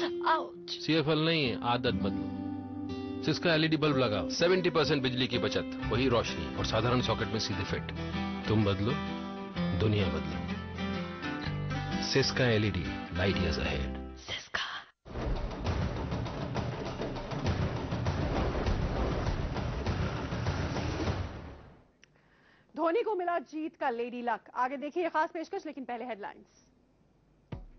आउच। CFL नहीं, आदत बदलो। सिस्का LED बल्ब लगाओ, 70% बिजली की बचत, वही रोशनी और साधारण सॉकेट में सीधे फिट। तुम बदलो, दुनिया बदलो। Syska LED, light years ahead. Dhoni को मिला जीत का लेडी लक। आगे देखिए खास पेशकश, लेकिन पहले हेडलाइंस।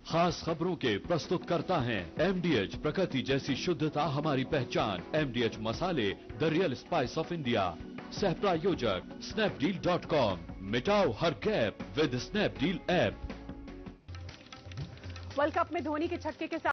खास खबरों के प्रस्तुत करता है MDH, प्रकृति जैसी शुद्धता हमारी पहचान। MDH मसाले, the real spice of India. सह प्रायोजक Snapdeal.com, मिटाओ हर gap with Snapdeal app. World cup में धोनी के छक्के के साथ